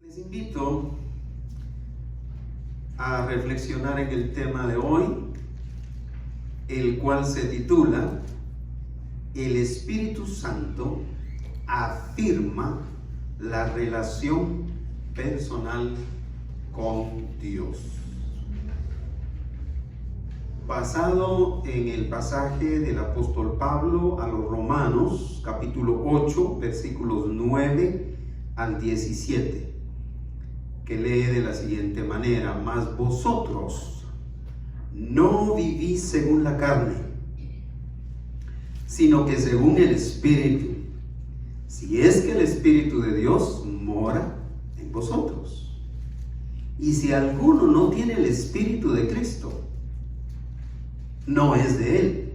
Les invito a reflexionar en el tema de hoy, el cual se titula El Espíritu Santo afirma la relación personal con Dios. Basado en el pasaje del apóstol Pablo a los Romanos, capítulo 8, versículos 9 al 17, que lee de la siguiente manera: mas vosotros no vivís según la carne, sino que según el Espíritu, si es que el Espíritu de Dios mora en vosotros. Y si alguno no tiene el Espíritu de Cristo, no es de él.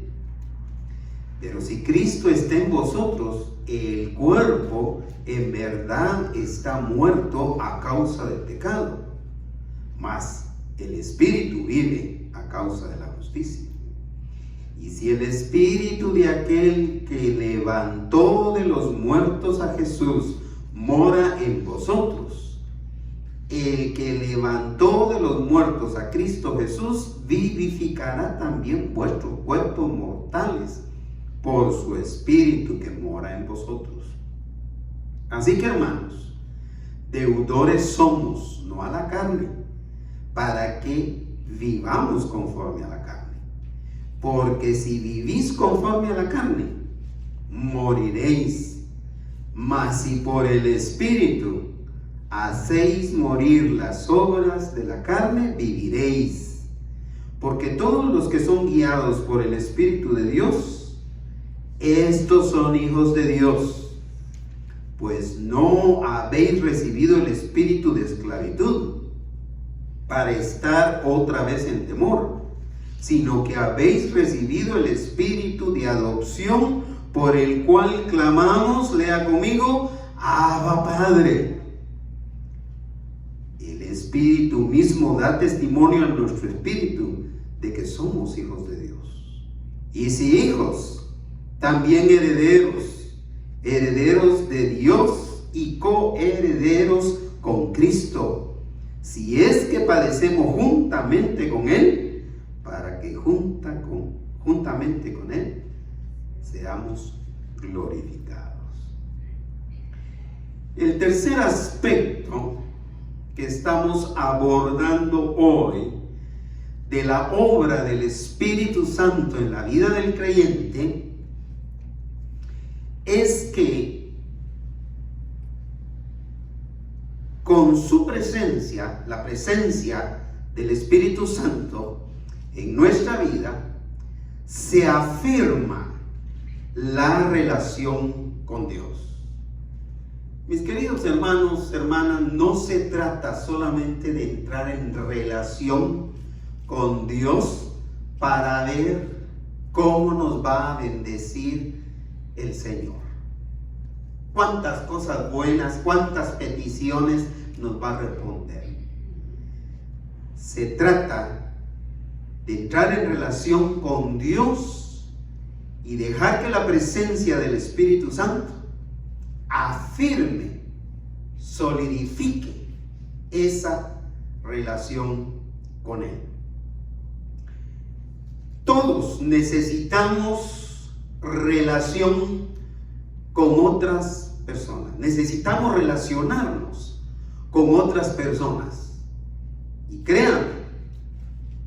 Pero si Cristo está en vosotros, el cuerpo en verdad está muerto a causa del pecado, mas el Espíritu vive a causa de la justicia. Y si el Espíritu de aquel que levantó de los muertos a Jesús mora en vosotros, el que levantó de los muertos a Cristo Jesús vivificará también vuestros cuerpos mortales por su Espíritu que mora en vosotros. Así que, hermanos, deudores somos, no a la carne, para que vivamos conforme a la carne. Porque si vivís conforme a la carne, moriréis. Mas si por el Espíritu hacéis morir las obras de la carne, viviréis. Porque todos los que son guiados por el Espíritu de Dios, estos son hijos de Dios. Pues no habéis recibido el espíritu de esclavitud para estar otra vez en temor, sino que habéis recibido el espíritu de adopción, por el cual clamamos, lea conmigo, Abba Padre. El Espíritu mismo da testimonio a nuestro espíritu de que somos hijos de Dios. Y si hijos, también herederos, herederos de Dios y coherederos con Cristo, si es que padecemos juntamente con Él, para que juntamente con Él seamos glorificados. El tercer aspecto que estamos abordando hoy de la obra del Espíritu Santo en la vida del creyente es que con su presencia, la presencia del Espíritu Santo en nuestra vida, se afirma la relación con Dios. Mis queridos hermanos, hermanas, no se trata solamente de entrar en relación con Dios para ver cómo nos va a bendecir el Señor. Cuántas cosas buenas, cuántas peticiones nos va a responder. Se trata de entrar en relación con Dios y dejar que la presencia del Espíritu Santo afirme, solidifique esa relación con Él. Todos necesitamos relación con otras personas. Necesitamos relacionarnos con otras personas. Y créanme,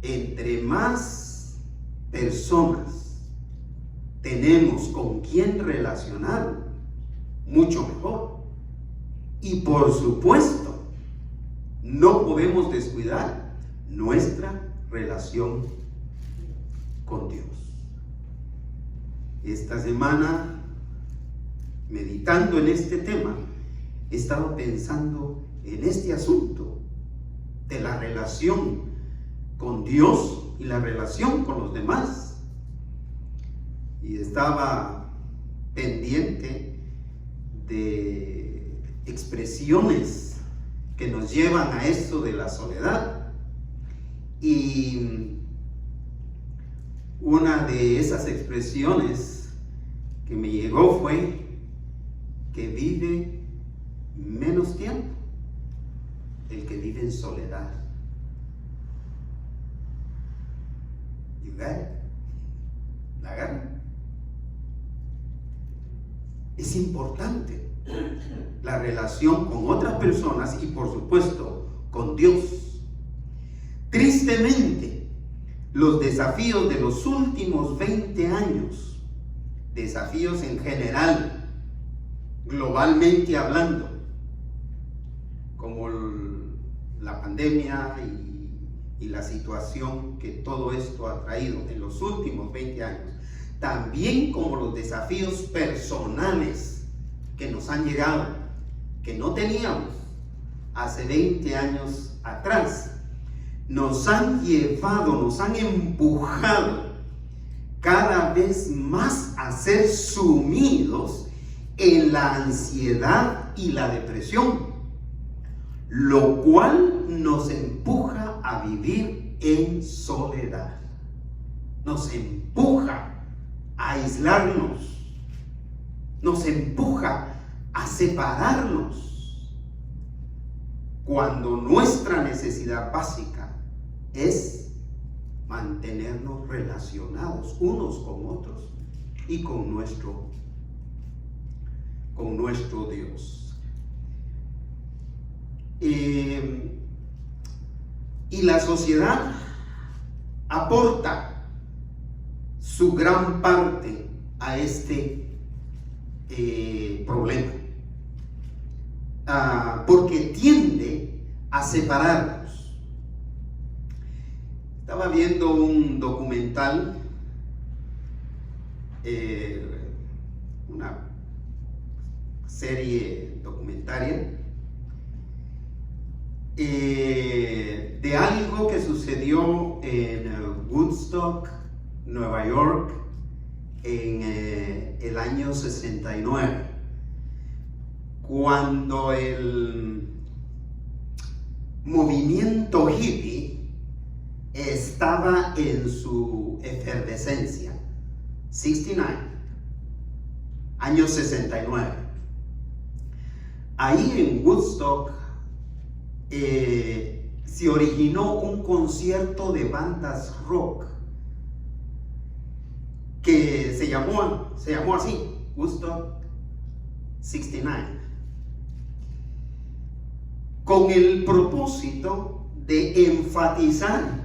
entre más personas tenemos con quien relacionar, mucho mejor. Y por supuesto, no podemos descuidar nuestra relación con Dios. Esta semana, meditando en este tema, he estado pensando en este asunto de la relación con Dios y la relación con los demás. Y estaba pendiente de expresiones que nos llevan a esto de la soledad. Y una de esas expresiones que me llegó fue que vive menos tiempo en soledad. You got it. ¿La agarran? Es importante la relación con otras personas y, por supuesto, con Dios. Tristemente, los desafíos de los últimos 20 años, desafíos en general, globalmente hablando, como la pandemia y la situación que todo esto ha traído en los últimos 20 años, también como los desafíos personales que nos han llegado, que no teníamos hace 20 años atrás, nos han llevado, nos han empujado cada vez más a ser sumidos en la ansiedad y la depresión, lo cual nos empuja a vivir en soledad, nos empuja a aislarnos, nos empuja a separarnos, cuando nuestra necesidad básica es mantenernos relacionados unos con otros y con nuestro Dios. Y la sociedad aporta su gran parte a este problema, porque tiende a separarnos. Estaba viendo un documental, una serie documentaria, de algo que sucedió en Woodstock, Nueva York, en el año 69, cuando el movimiento hippie estaba en su efervescencia. 69, año 69. Ahí en Woodstock se originó un concierto de bandas rock que se llamó así, Woodstock 69, con el propósito de enfatizar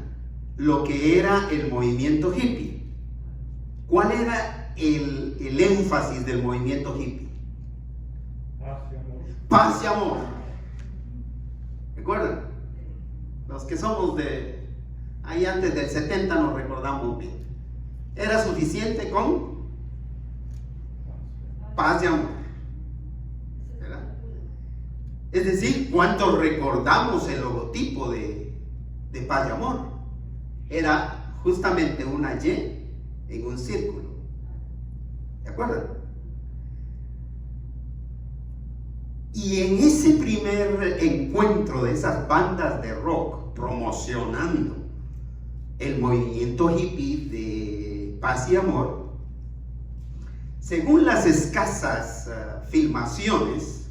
lo que era el movimiento hippie. ¿Cuál era el énfasis del movimiento hippie? Paz y amor. Paz y amor. ¿Recuerdan? Los que somos de ahí antes del 70 nos recordamos bien. Era suficiente con paz y amor, ¿verdad? Es decir, ¿cuántos recordamos el logotipo de paz y amor? Era justamente una Y en un círculo. ¿De acuerdo? Y en ese primer encuentro de esas bandas de rock promocionando el movimiento hippie de paz y amor, según las escasas filmaciones,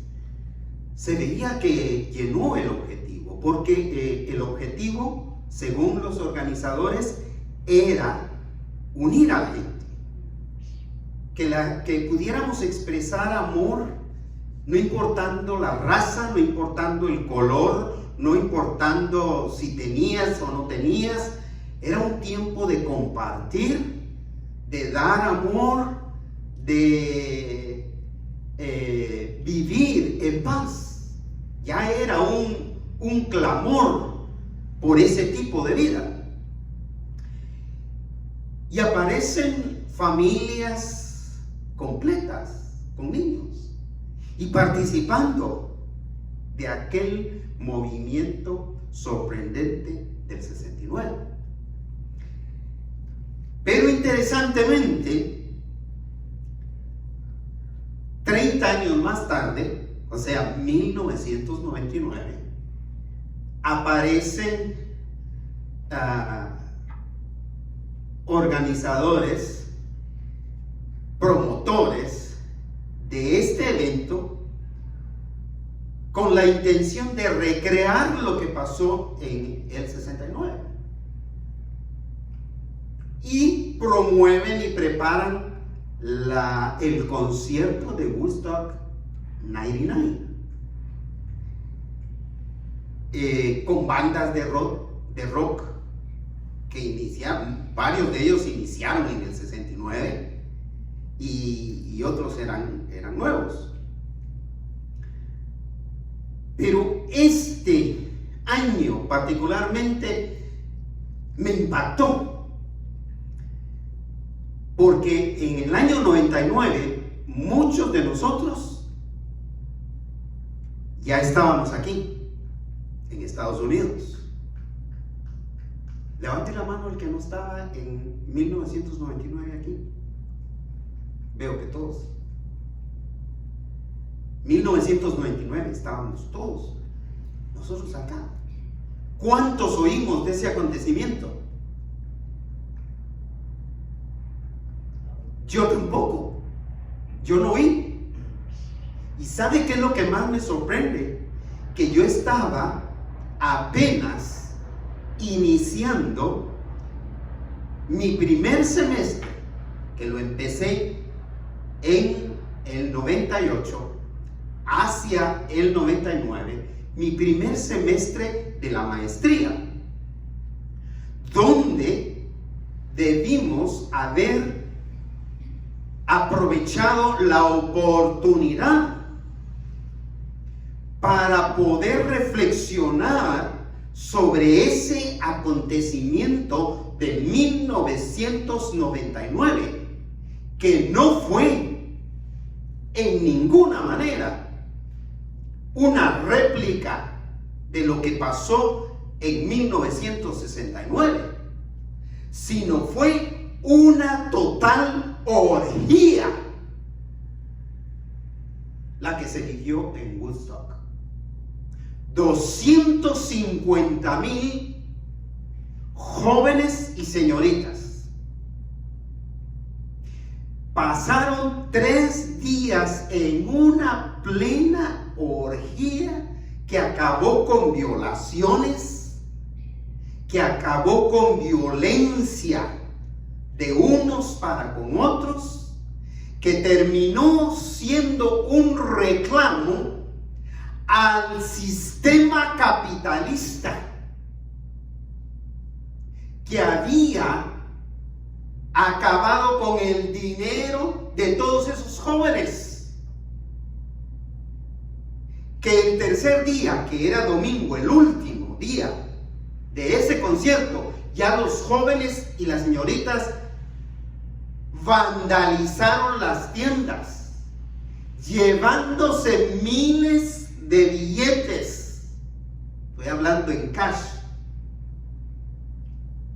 se veía que llenó el objetivo, porque el objetivo, según los organizadores, era unir a la gente, que pudiéramos expresar amor, no importando la raza, no importando el color, no importando si tenías o no tenías. Era un tiempo de compartir, de dar amor, de vivir en paz. Ya era un clamor por ese tipo de vida. Y aparecen familias completas con niños y participando de aquel movimiento sorprendente del 69. Pero interesantemente, 30 años más tarde, o sea, 1999, aparecen organizadores, promotores de este evento con la intención de recrear lo que pasó en el 69. Y promueven y preparan el concierto de Woodstock 99. Con bandas de rock que iniciaron, varios de ellos iniciaron en el 69 y otros eran nuevos. Pero este año particularmente me impactó, porque en el año 99 muchos de nosotros ya estábamos aquí en Estados Unidos. Levante la mano el que no estaba en 1999 aquí. Veo que todos. 1999 estábamos todos nosotros acá. ¿Cuántos oímos de ese acontecimiento? Yo tampoco. Yo no oí. ¿Y sabe qué es lo que más me sorprende? Que yo estaba apenas iniciando mi primer semestre, que lo empecé en el 98 hacia el 99, mi primer semestre de la maestría, donde debimos haber aprovechado la oportunidad para poder reflexionar sobre ese acontecimiento de 1999, que no fue en ninguna manera una réplica de lo que pasó en 1969, sino fue una total orgía la que se vivió en Woodstock. 250,000 jóvenes y señoritas pasaron 3 días en una plena orgía que acabó con violaciones, que acabó con violencia de unos para con otros, que terminó siendo un reclamo al sistema capitalista que había acabado con el dinero de todos esos jóvenes. Que el tercer día, que era domingo, el último día de ese concierto, ya los jóvenes y las señoritas vandalizaron las tiendas, llevándose miles de billetes, estoy hablando en cash,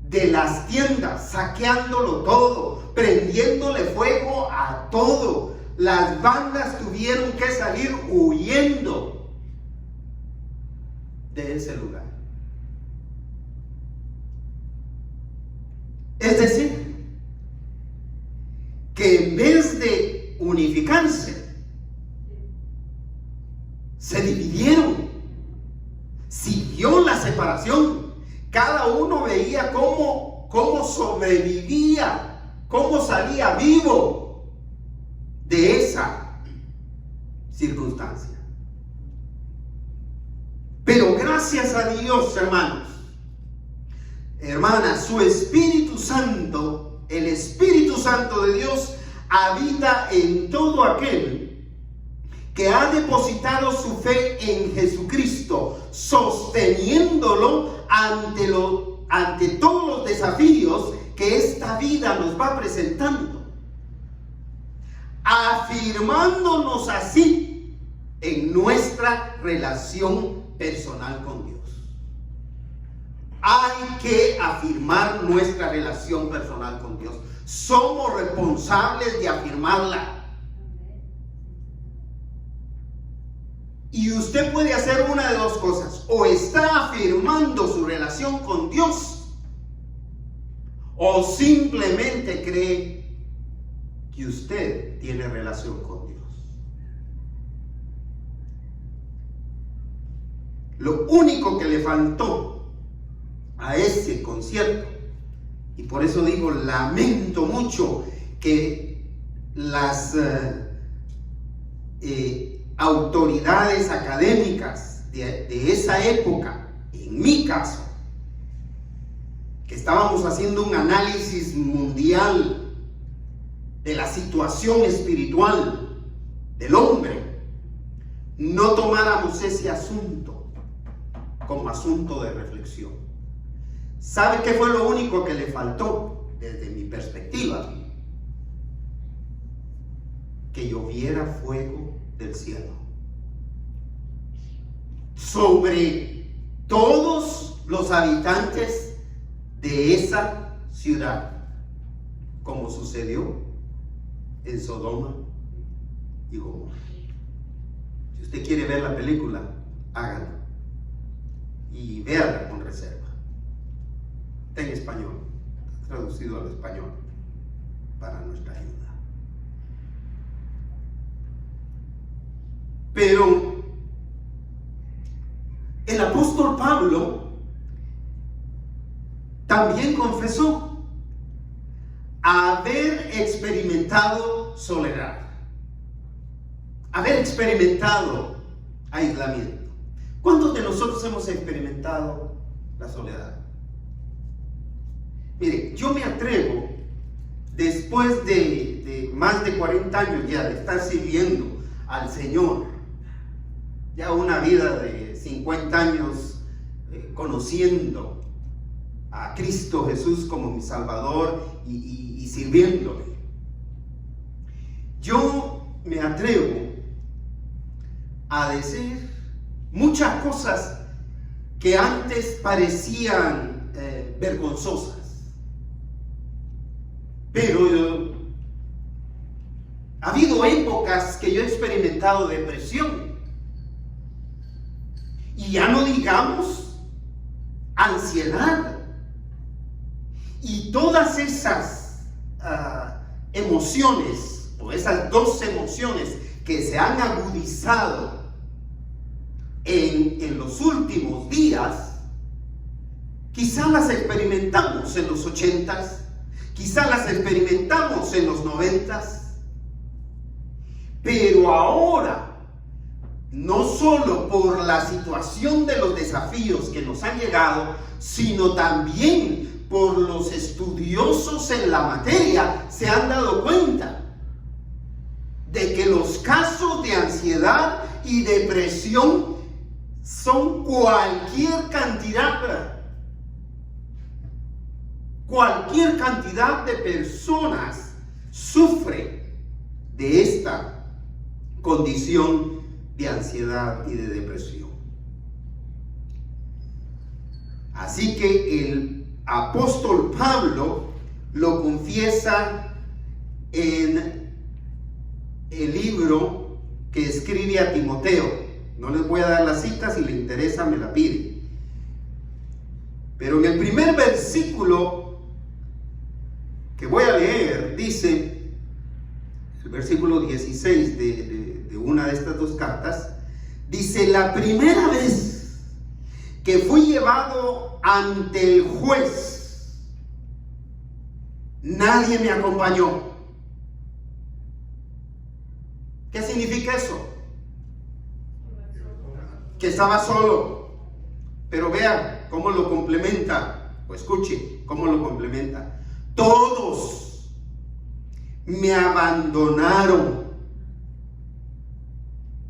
de las tiendas, saqueándolo todo, prendiéndole fuego a todo. Las bandas tuvieron que salir huyendo de ese lugar. Es decir, que en vez de unificarse, se dividieron. Siguió la separación. Cada uno veía cómo sobrevivía, cómo salía vivo de esa circunstancia. Pero gracias a Dios, hermanos, hermanas, su Espíritu Santo, el Espíritu Santo de Dios, habita en todo aquel que ha depositado su fe en Jesucristo, sosteniéndolo ante todos los desafíos que esta vida nos va presentando, afirmándonos así en nuestra relación personal con Dios. Hay que afirmar nuestra relación personal con Dios. Somos responsables de afirmarla. Y usted puede hacer una de dos cosas: o está afirmando su relación con Dios, o simplemente cree que usted tiene relación con Dios. lo único que le faltó a ese concierto, y por eso digo, lamento mucho que las autoridades académicas de esa época, en mi caso, que estábamos haciendo un análisis mundial de la situación espiritual del hombre, no tomáramos ese asunto como asunto de reflexión. ¿Sabe qué fue lo único que le faltó desde mi perspectiva? Que lloviera fuego del cielo sobre todos los habitantes de esa ciudad, como sucedió en Sodoma y Gomorra. Si usted quiere ver la película, hágalo y véala con reserva. Está en español, traducido al español para nuestra ayuda. Pero el apóstol Pablo también confesó haber experimentado soledad, haber experimentado aislamiento. ¿Cuántos de nosotros hemos experimentado la soledad? Mire, yo me atrevo, después de más de 40 años ya de estar sirviendo al Señor, ya una vida de 50 años conociendo a Cristo Jesús como mi Salvador y sirviéndole, yo me atrevo a decir muchas cosas que antes parecían vergonzosas, pero ha habido épocas que yo he experimentado depresión, y ya no digamos ansiedad, y todas esas emociones, o esas dos emociones que se han agudizado en los últimos días, quizás las experimentamos en los 80s, quizás las experimentamos en los 90s, pero ahora, no solo por la situación de los desafíos que nos han llegado, sino también por los estudiosos en la materia, se han dado cuenta de que los casos de ansiedad y depresión son cualquier cantidad de personas sufre de esta condición de ansiedad y de depresión. Así que el apóstol Pablo lo confiesa en el libro que escribe a Timoteo. No les voy a dar la cita, si le interesa me la pide. Pero en el primer versículo que voy a leer, dice, el versículo 16 de una de estas dos cartas, dice: la primera vez que fui llevado ante el juez, nadie me acompañó. ¿Qué significa eso? Que estaba solo. Pero vean cómo lo complementa, o escuche cómo lo complementa. Todos me abandonaron.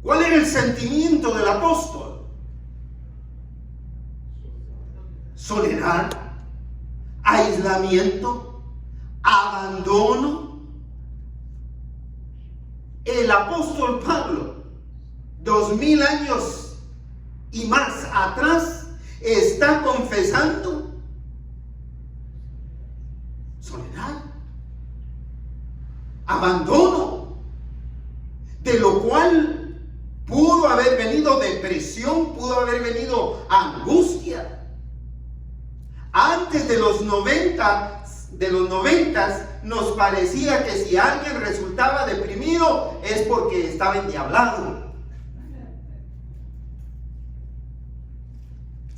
¿Cuál era el sentimiento del apóstol? Soledad, aislamiento, abandono. El apóstol Pablo, 2000 años y más atrás, está confesando soledad, abandono, de lo cual pudo haber venido depresión, pudo haber venido angustia. Antes de los 90, nos parecía que si alguien resultaba deprimido es porque estaba endiablado.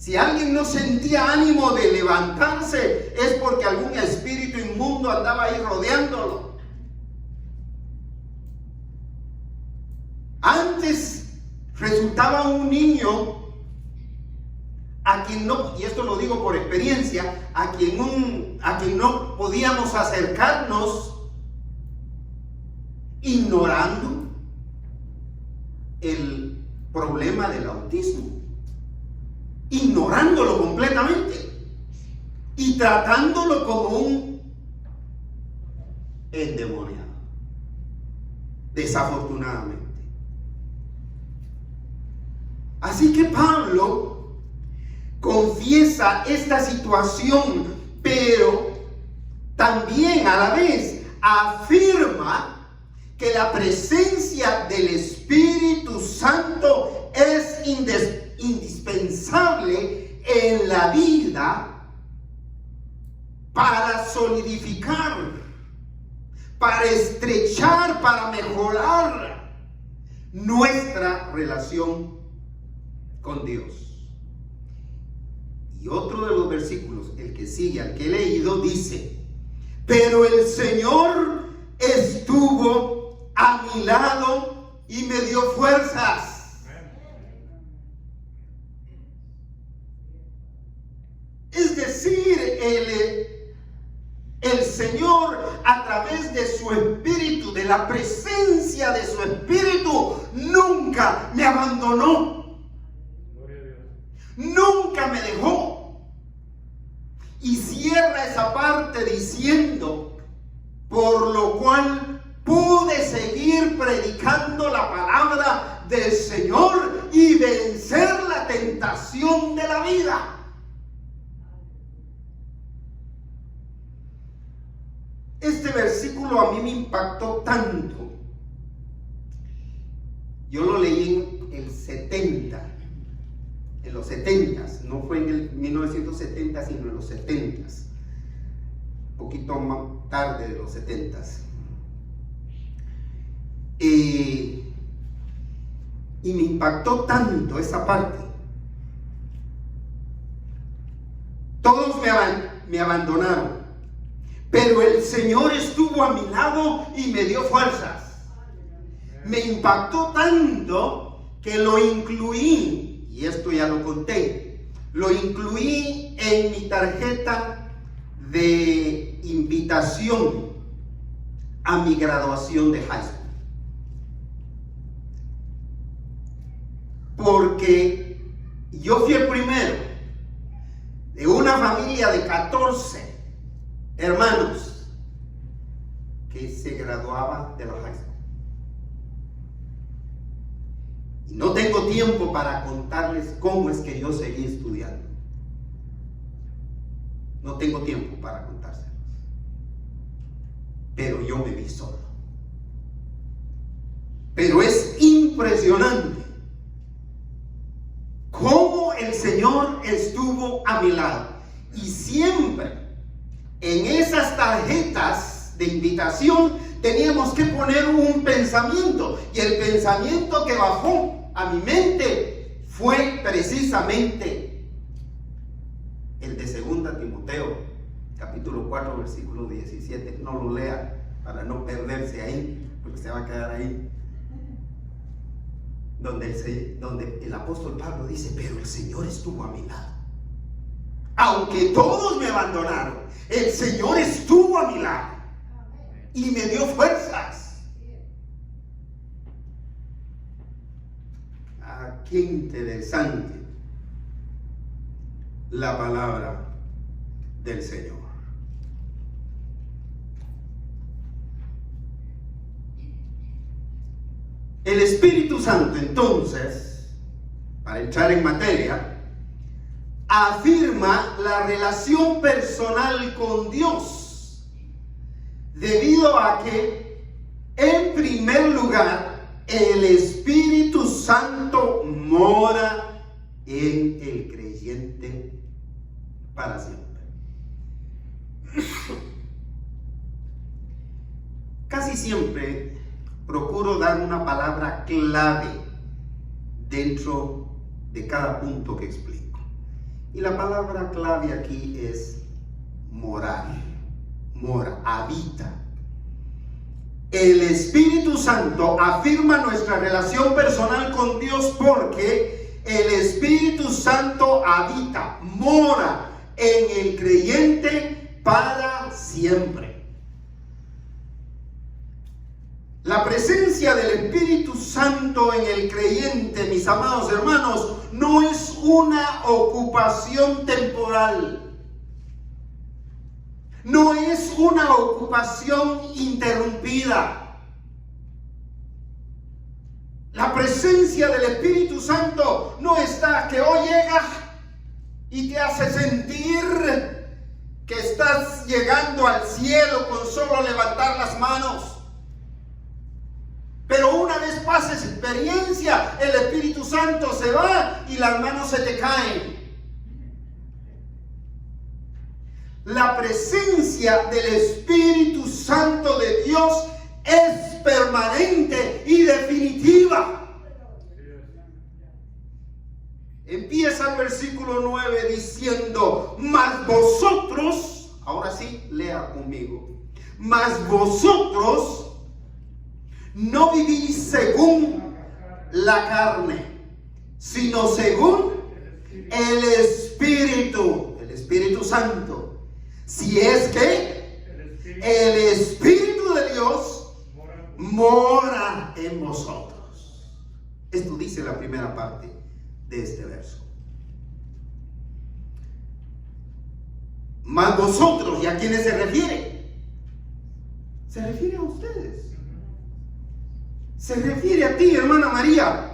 Si alguien no sentía ánimo de levantarse, es porque algún espíritu inmundo andaba ahí rodeándolo. Antes resultaba un niño a quien no, y esto lo digo por experiencia, a quien no podíamos acercarnos ignorando el problema del autismo, ignorándolo completamente y tratándolo como un endemoniado, desafortunadamente. Así que Pablo confiesa esta situación, pero también a la vez afirma que la presencia del Espíritu Santo es indispensable en la vida para solidificar, para estrechar, para mejorar nuestra relación con Dios. Y otro de los versículos, el que sigue al que he leído, dice: pero el Señor estuvo a mi lado y me dio fuerzas. Es decir, el Señor, a través de su Espíritu, de la presencia de su Espíritu, nunca me abandonó. Nunca me dejó. Y cierra esa parte diciendo: por lo cual pude seguir predicando la palabra del Señor y vencer la tentación de la vida. Este versículo a mí me impactó tanto. Yo lo leí en el 70. En los 70s, no fue en el 1970, sino en los 70s, un poquito más tarde de los 70s. Y me impactó tanto esa parte. Todos me abandonaron, pero el Señor estuvo a mi lado y me dio fuerzas. Me impactó tanto que lo incluí. Y esto ya lo conté, lo incluí en mi tarjeta de invitación a mi graduación de high school. Porque yo fui el primero de una familia de 14 hermanos que se graduaba de la high school. Y no tengo tiempo para contarles cómo es que yo seguí estudiando. No tengo tiempo para contárselos. Pero yo me vi solo. Pero es impresionante cómo el Señor estuvo a mi lado. Y siempre en esas tarjetas de invitación teníamos que poner un pensamiento. Y el pensamiento que bajó a mi mente fue precisamente el de 2 Timoteo, capítulo 4, versículo 17. No lo lea para no perderse ahí, porque se va a quedar ahí. Donde el apóstol Pablo dice: pero el Señor estuvo a mi lado. Aunque todos me abandonaron, el Señor estuvo a mi lado y me dio fuerzas. Qué interesante la palabra del Señor. El Espíritu Santo, entonces, para entrar en materia, afirma la relación personal con Dios, debido a que, en primer lugar, el Espíritu Santo mora en el creyente para siempre. Casi siempre procuro dar una palabra clave dentro de cada punto que explico. Y la palabra clave aquí es morar. Mora, habita. El Espíritu Santo afirma nuestra relación personal con Dios porque el Espíritu Santo habita, mora en el creyente para siempre. La presencia del Espíritu Santo en el creyente, mis amados hermanos, no es una ocupación temporal. No es una ocupación interrumpida. La presencia del Espíritu Santo no está que hoy llega y te hace sentir que estás llegando al cielo con solo levantar las manos. Pero una vez pases experiencia, el Espíritu Santo se va y las manos se te caen. La presencia del Espíritu Santo de Dios es permanente y definitiva. Empieza el versículo 9 diciendo: mas vosotros, ahora sí, lea conmigo, mas vosotros no vivís según la carne, sino según el Espíritu Santo. Si es que el Espíritu de Dios mora en vosotros. Esto dice la primera parte de este verso. Mas vosotros, ¿y a quiénes se refiere? Se refiere a ustedes. Se refiere a ti, hermana María.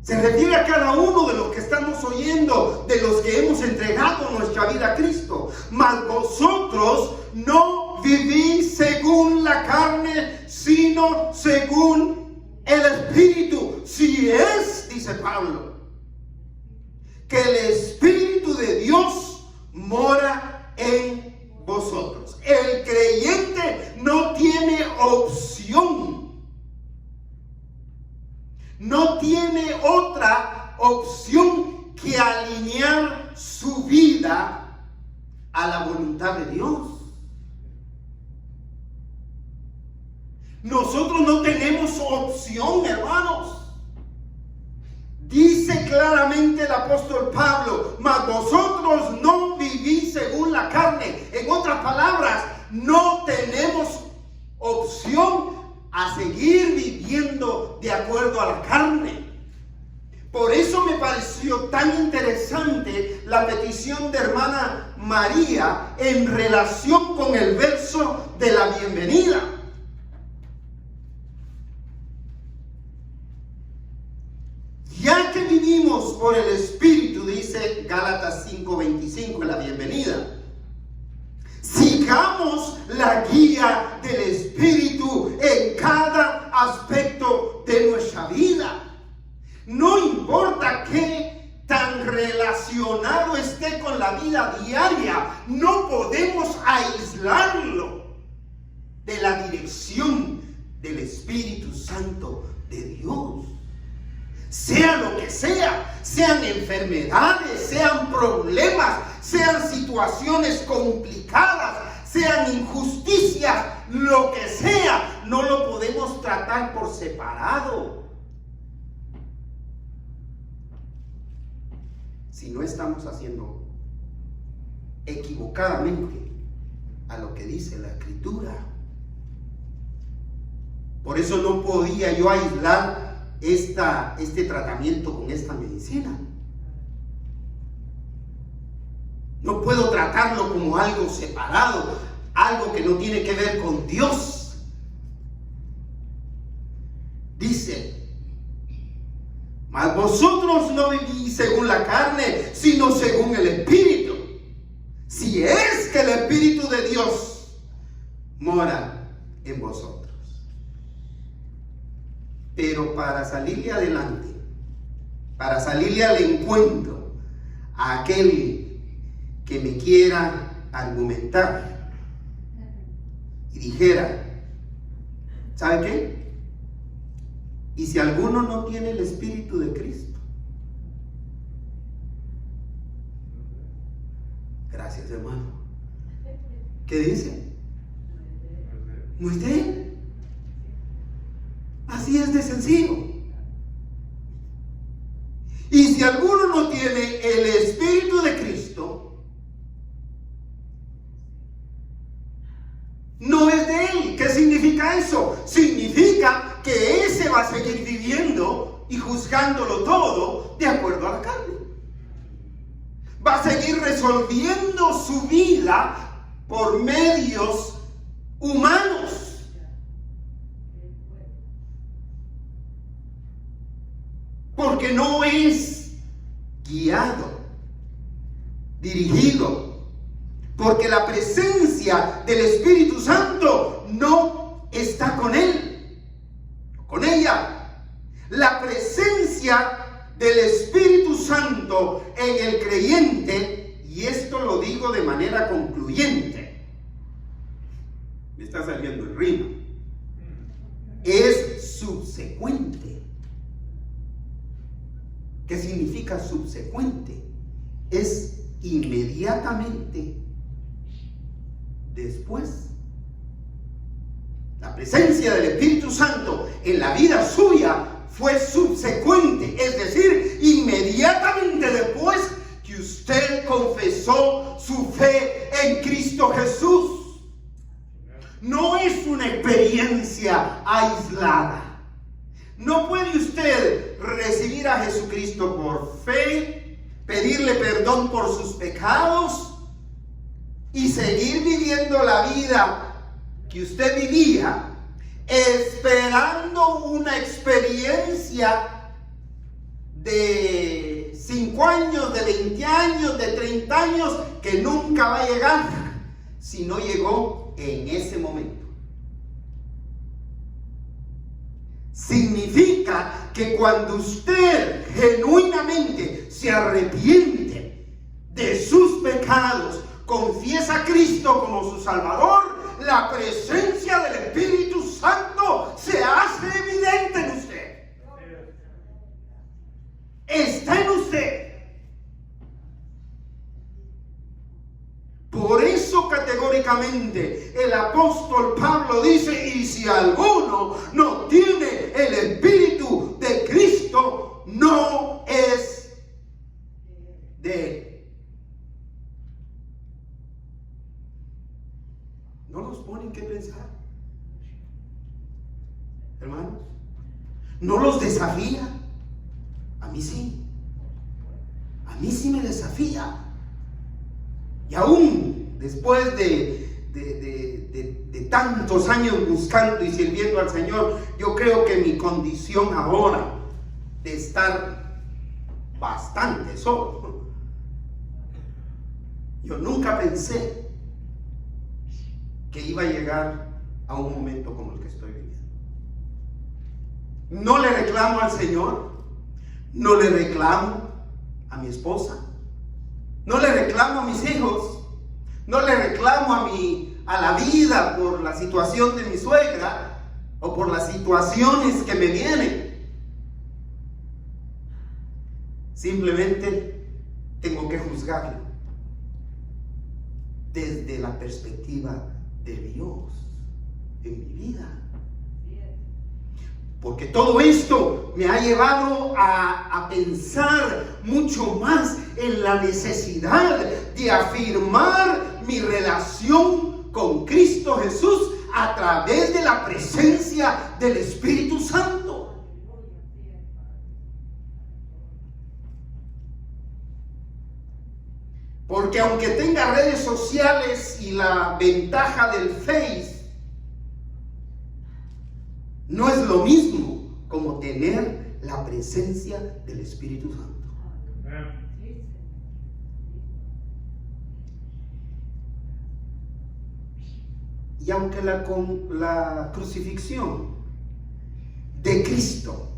Se refiere a cada uno de los que estamos oyendo, de los que hemos entregado nuestra vida a Cristo. Mas vosotros no vivís según la carne, sino según el Espíritu. Si es, dice Pablo, que el Espíritu de Dios mora en vosotros. El creyente no tiene opción. No tiene otra opción que alinear su vida a la voluntad de Dios. Nosotros no tenemos opción, hermanos. Dice claramente el apóstol Pablo: mas vosotros no vivís según la carne. En otras palabras, no tenemos opción a seguir viviendo de acuerdo a la carne. Por eso me pareció tan interesante la petición de hermana María en relación con el verso de la bienvenida. Ya que vivimos por el Espíritu, dice Gálatas 5:25 en la bienvenida, sigamos la guía del Espíritu en cada aspecto de nuestra vida. No importa qué tan relacionado esté con la vida diaria, no podemos aislarlo de la dirección del Espíritu Santo de Dios. Sea lo que sea, sean enfermedades, sean problemas, sean situaciones complicadas, sean injusticias, lo que sea, no lo podemos tratar por separado. Si no estamos haciendo equivocadamente a lo que dice la Escritura. Por eso no podía yo aislar este tratamiento con esta medicina. No puedo tratarlo como algo separado, algo que no tiene que ver con Dios. Dice: mas vosotros no vivís según la carne, sino según el Espíritu. Si es que el Espíritu de Dios mora en vosotros. Pero para salirle adelante, para salirle al encuentro a aquel que me quiera argumentar y dijera: ¿sabe qué? Y si alguno no tiene el Espíritu de Cristo, ¿Qué dice? No es de Él. Así es de sencillo. Y si alguno no tiene el Espíritu de Cristo, no es de Él. ¿Qué significa eso? Significa que ese va a seguir viviendo y juzgándolo todo de acuerdo a la carne. Va a seguir resolviendo su vida por medios humanos. Porque no es guiado, dirigido, porque la presencia del Espíritu Santo no está con él, con ella. La presencia del Espíritu Santo en el creyente, y esto lo digo de manera concluyente, me está saliendo el rima, es subsecuente. ¿Qué significa subsecuente? Es inmediatamente después. La presencia del Espíritu Santo en la vida suya fue subsecuente, es decir, inmediatamente después que usted confesó su fe en Cristo Jesús. No es una experiencia aislada. No puede usted recibir a Jesucristo por fe, pedirle perdón por sus pecados y seguir viviendo la vida que usted vivía, esperando una experiencia de 5 años, de 20 años, de 30 años, que nunca va a llegar si no llegó en ese momento. Significa que cuando usted genuinamente se arrepiente de sus pecados, confiesa a Cristo como su Salvador, la presencia del Espíritu Santo se hace evidente en usted. Está en usted. Por eso categóricamente el apóstol Pablo dice: y si alguno no tiene el Espíritu de Cristo, no es de él. ¿No los ponen que pensar, hermanos? ¿No los desafía? A mí sí. A mí sí me desafía. Y aún después de tantos años buscando y sirviendo al Señor, yo creo que mi condición ahora de estar bastante solo, yo nunca pensé que iba a llegar a un momento como el que estoy viviendo. No le reclamo al Señor, no le reclamo a mi esposa, no le reclamo a mis hijos, no le reclamo a la vida por la situación de mi suegra o por las situaciones que me vienen. Simplemente tengo que juzgarlo desde la perspectiva de Dios en mi vida. Porque todo esto me ha llevado a pensar mucho más en la necesidad de afirmar mi relación con Cristo Jesús a través de la presencia del Espíritu Santo. Porque aunque tenga redes sociales y la ventaja del Face, no es lo mismo como tener la presencia del Espíritu Santo. Y aunque la crucifixión de Cristo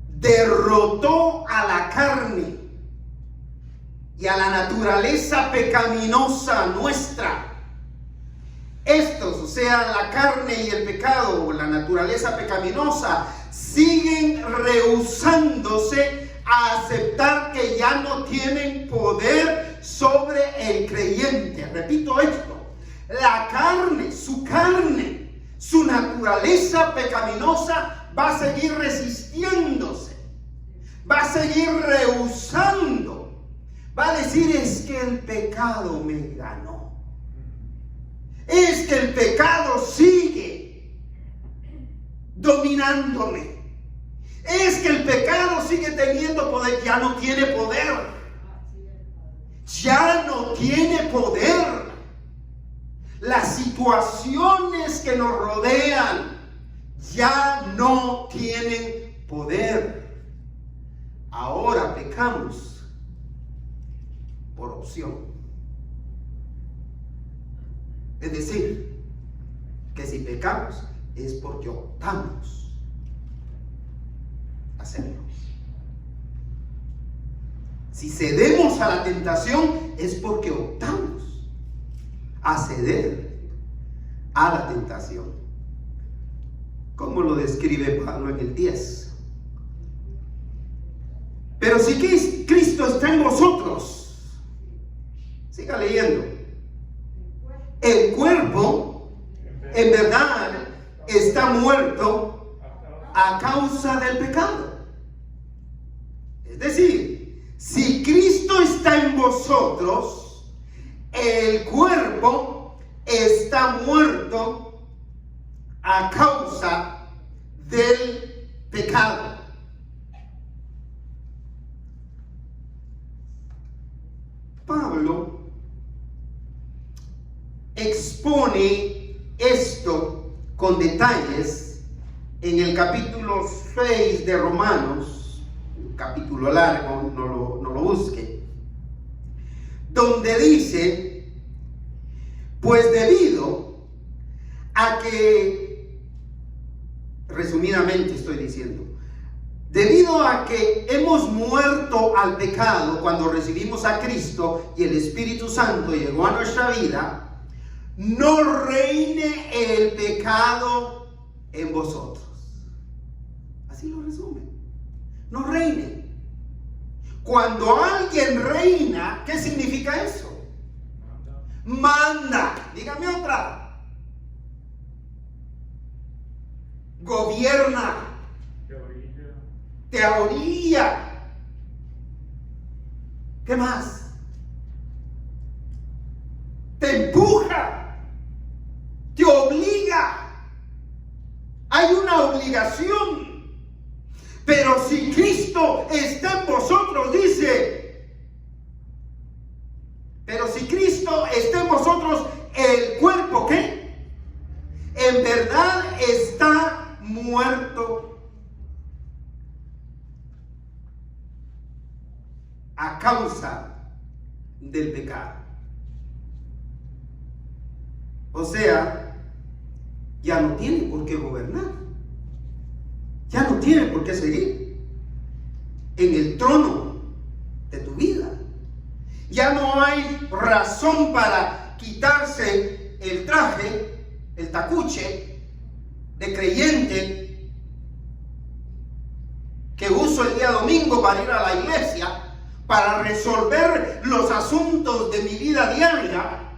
derrotó a la carne y a la naturaleza pecaminosa nuestra, estos, o sea, la carne y el pecado o la naturaleza pecaminosa, siguen rehusándose a aceptar que ya no tienen poder sobre el creyente. Repito esto, la carne, su naturaleza pecaminosa va a seguir resistiéndose, va a seguir rehusando, va a decir: es que el pecado me ganó, es que el pecado sigue dominándome, es que el pecado sigue teniendo poder. Ya no tiene poder, ya no tiene poder. Las situaciones que nos rodean ya no tienen poder. Ahora pecamos por opción. Es decir, que si pecamos es porque optamos a hacerlo. Si cedemos a la tentación es porque optamos a ceder a la tentación. ¿Cómo lo describe Pablo en el 10? Pero si Cristo está en vosotros, siga leyendo, el cuerpo en verdad está muerto a causa del pecado. Es decir, si Cristo está en vosotros, el cuerpo está muerto a causa del pecado. Pablo expone esto con detalles en el capítulo 6 de Romanos, un capítulo largo, no lo busque, donde dice: pues debido a que, resumidamente estoy diciendo, debido a que hemos muerto al pecado cuando recibimos a Cristo y el Espíritu Santo llegó a nuestra vida, no reine el pecado en vosotros. Así lo resume. No reine. Cuando alguien reina, ¿qué significa eso? Manda. Dígame otra. Gobierna. Te orilla. ¿Qué más? Te empuja. Te obliga. Hay una obligación. Pero si Cristo está en vosotros, dice, pero si Cristo está en vosotros, el cuerpo, ¿qué? En verdad está muerto a causa del pecado. O sea, ya no tiene por qué gobernar. Ya no tiene por qué seguir en el trono de tu vida. Ya no hay razón para quitarse el traje, el tacuche de creyente que uso el día domingo para ir a la iglesia, para resolver los asuntos de mi vida diaria,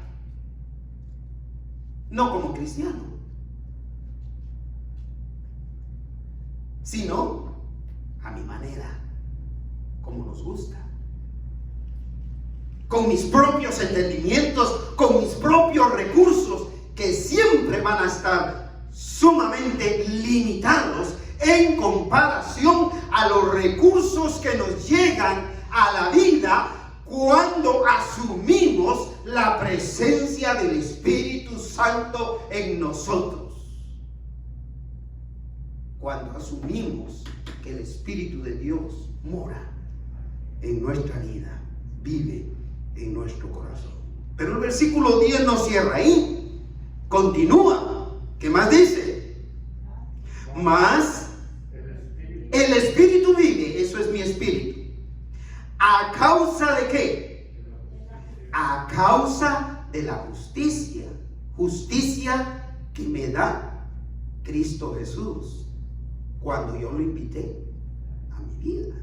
no como cristiano, sino a mi manera, como nos gusta, con mis propios entendimientos, con mis propios recursos, que siempre van a estar sumamente limitados en comparación a los recursos que nos llegan a la vida cuando asumimos la presencia del Espíritu Santo en nosotros. Cuando asumimos que el Espíritu de Dios mora en nuestra vida, vive en nuestro corazón. Pero el versículo 10 no cierra ahí, continúa. ¿Qué más dice? Más el Espíritu vive, eso es mi espíritu. ¿A causa de qué? A causa de la justicia. Justicia que me da Cristo Jesús cuando yo lo invité a mi vida.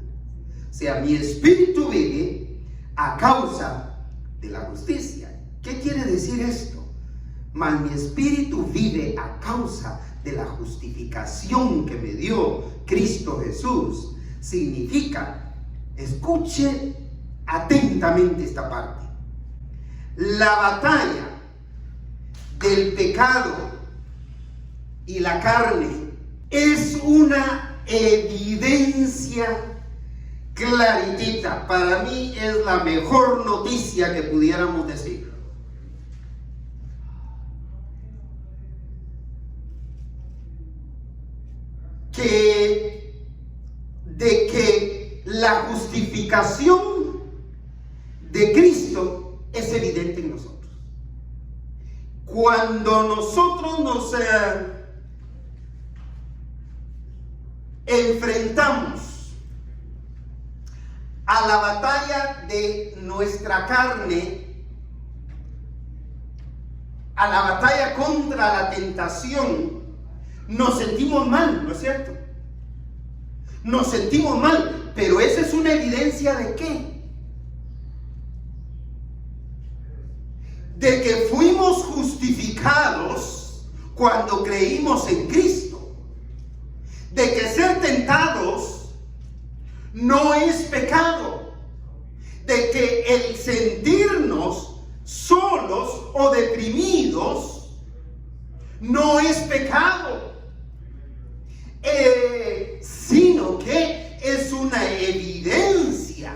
O sea, mi espíritu vive a causa de la justicia. ¿Qué quiere decir esto? Mas mi espíritu vive a causa de la justificación que me dio Cristo Jesús. Significa, escuche atentamente esta parte. La batalla del pecado y la carne es una evidencia claritita. Para mí es la mejor noticia que pudiéramos decir. De que la justificación de Cristo es evidente en nosotros. Cuando nosotros nos enfrentamos a la batalla de nuestra carne, a la batalla contra la tentación, nos sentimos mal, ¿no es cierto? Nos sentimos mal, pero esa es una evidencia ¿de qué? De que fuimos justificados cuando creímos en Cristo. De que ser tentados no es pecado. De que el sentirnos solos o deprimidos no es pecado. Sino que es una evidencia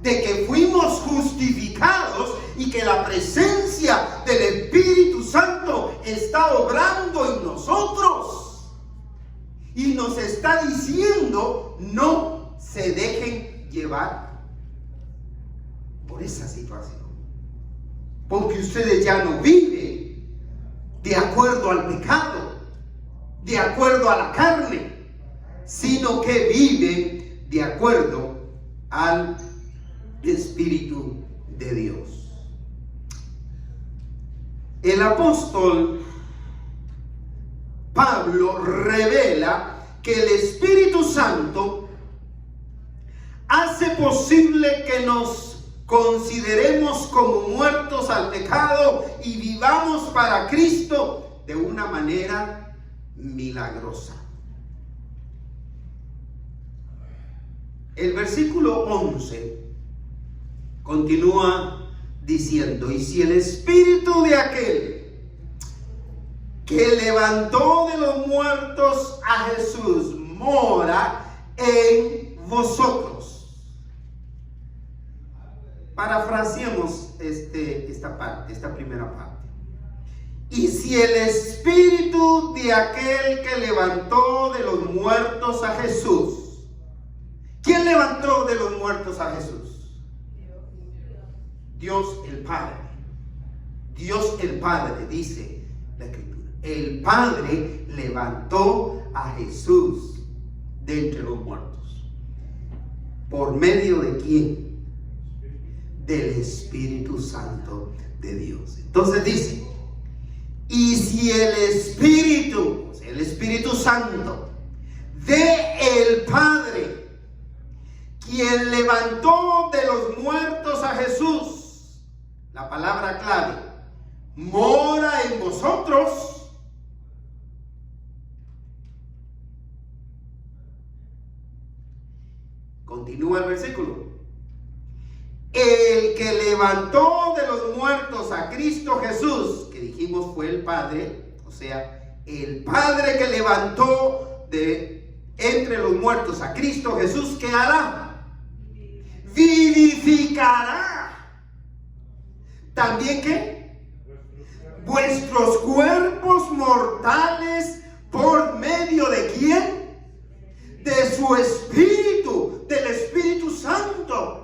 de que fuimos justificados y que la presencia del Espíritu Santo está obrando en nosotros y nos está diciendo: no se dejen llevar por esa situación, porque ustedes ya no viven de acuerdo al pecado, de acuerdo a la carne, sino que viven de acuerdo al Espíritu de Dios. El apóstol Pablo revela que el Espíritu Santo hace posible que nos consideremos como muertos al pecado y vivamos para Cristo de una manera milagrosa. El versículo 11 continúa diciendo: y si el espíritu de aquel que levantó de los muertos a Jesús mora en vosotros. Parafraseemos esta primera parte. Y si el espíritu de aquel que levantó de los muertos a Jesús. ¿Quién levantó de los muertos a Jesús? Dios el Padre. Dios el Padre, dice la Escritura. El Padre levantó a Jesús de entre los muertos. ¿Por medio de quién? Del Espíritu Santo de Dios. Entonces dice: y si el Espíritu, o sea, el Espíritu Santo de el Padre, quien levantó de los muertos a Jesús, la palabra clave, mora en vosotros, continúa el versículo. El que levantó de los muertos a Cristo Jesús, que dijimos fue el Padre, o sea, el Padre que levantó de entre los muertos a Cristo Jesús, ¿qué hará? Vivificará. ¿También qué? Vuestros cuerpos mortales, ¿por medio de quién? De su Espíritu, del Espíritu Santo,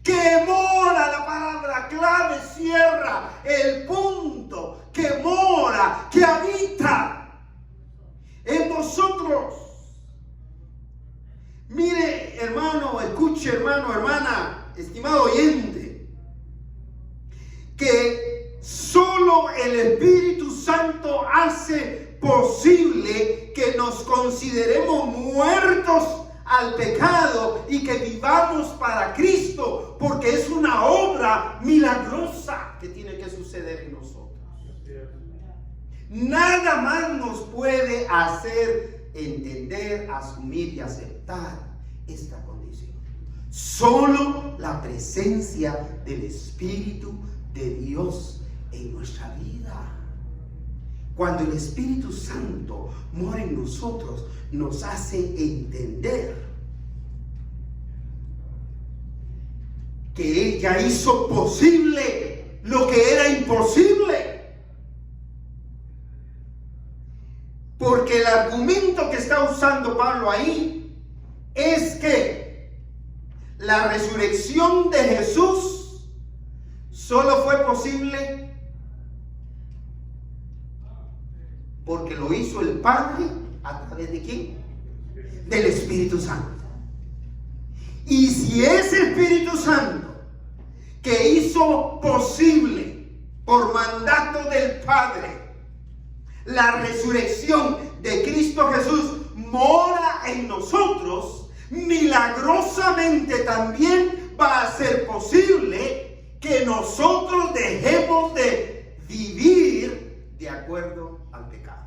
que mora, la palabra clave cierra el punto, que mora, que habita en vosotros. Mire, hermano, escuche, hermano, hermana, estimado oyente, que solo el Espíritu Santo hace posible que nos consideremos muertos al pecado y que vivamos para Cristo, porque es una obra milagrosa que tiene que suceder en nosotros. Nada más nos puede hacer entender, asumir y aceptar esta condición. Solo la presencia del Espíritu de Dios en nuestra vida. Cuando el Espíritu Santo mora en nosotros, nos hace entender que Él ya hizo posible lo que era imposible. Porque el argumento que está usando Pablo ahí es que la resurrección de Jesús solo fue posible porque lo hizo el Padre a través de ¿quién? Del Espíritu Santo. Y si ese Espíritu Santo que hizo posible por mandato del Padre la resurrección de Cristo Jesús mora en nosotros, milagrosamente también va a ser posible que nosotros dejemos de vivir de acuerdo al pecado.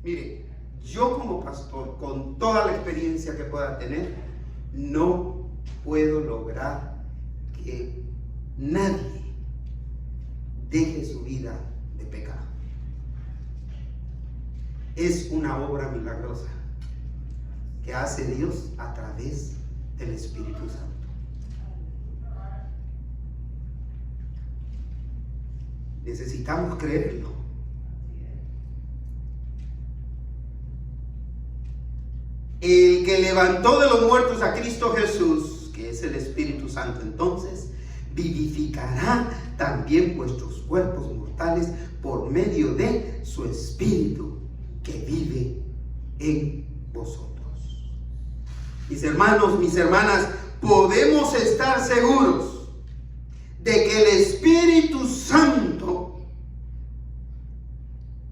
Mire, yo como pastor, con toda la experiencia que pueda tener, no puedo lograr que nadie deje su vida de pecado. Es una obra milagrosa que hace Dios a través del Espíritu Santo. Necesitamos creerlo. El que levantó de los muertos a Cristo Jesús, que es el Espíritu Santo, entonces vivificará también vuestros cuerpos mortales por medio de su Espíritu que vive en vosotros. Mis hermanos, mis hermanas, podemos estar seguros de que el Espíritu Santo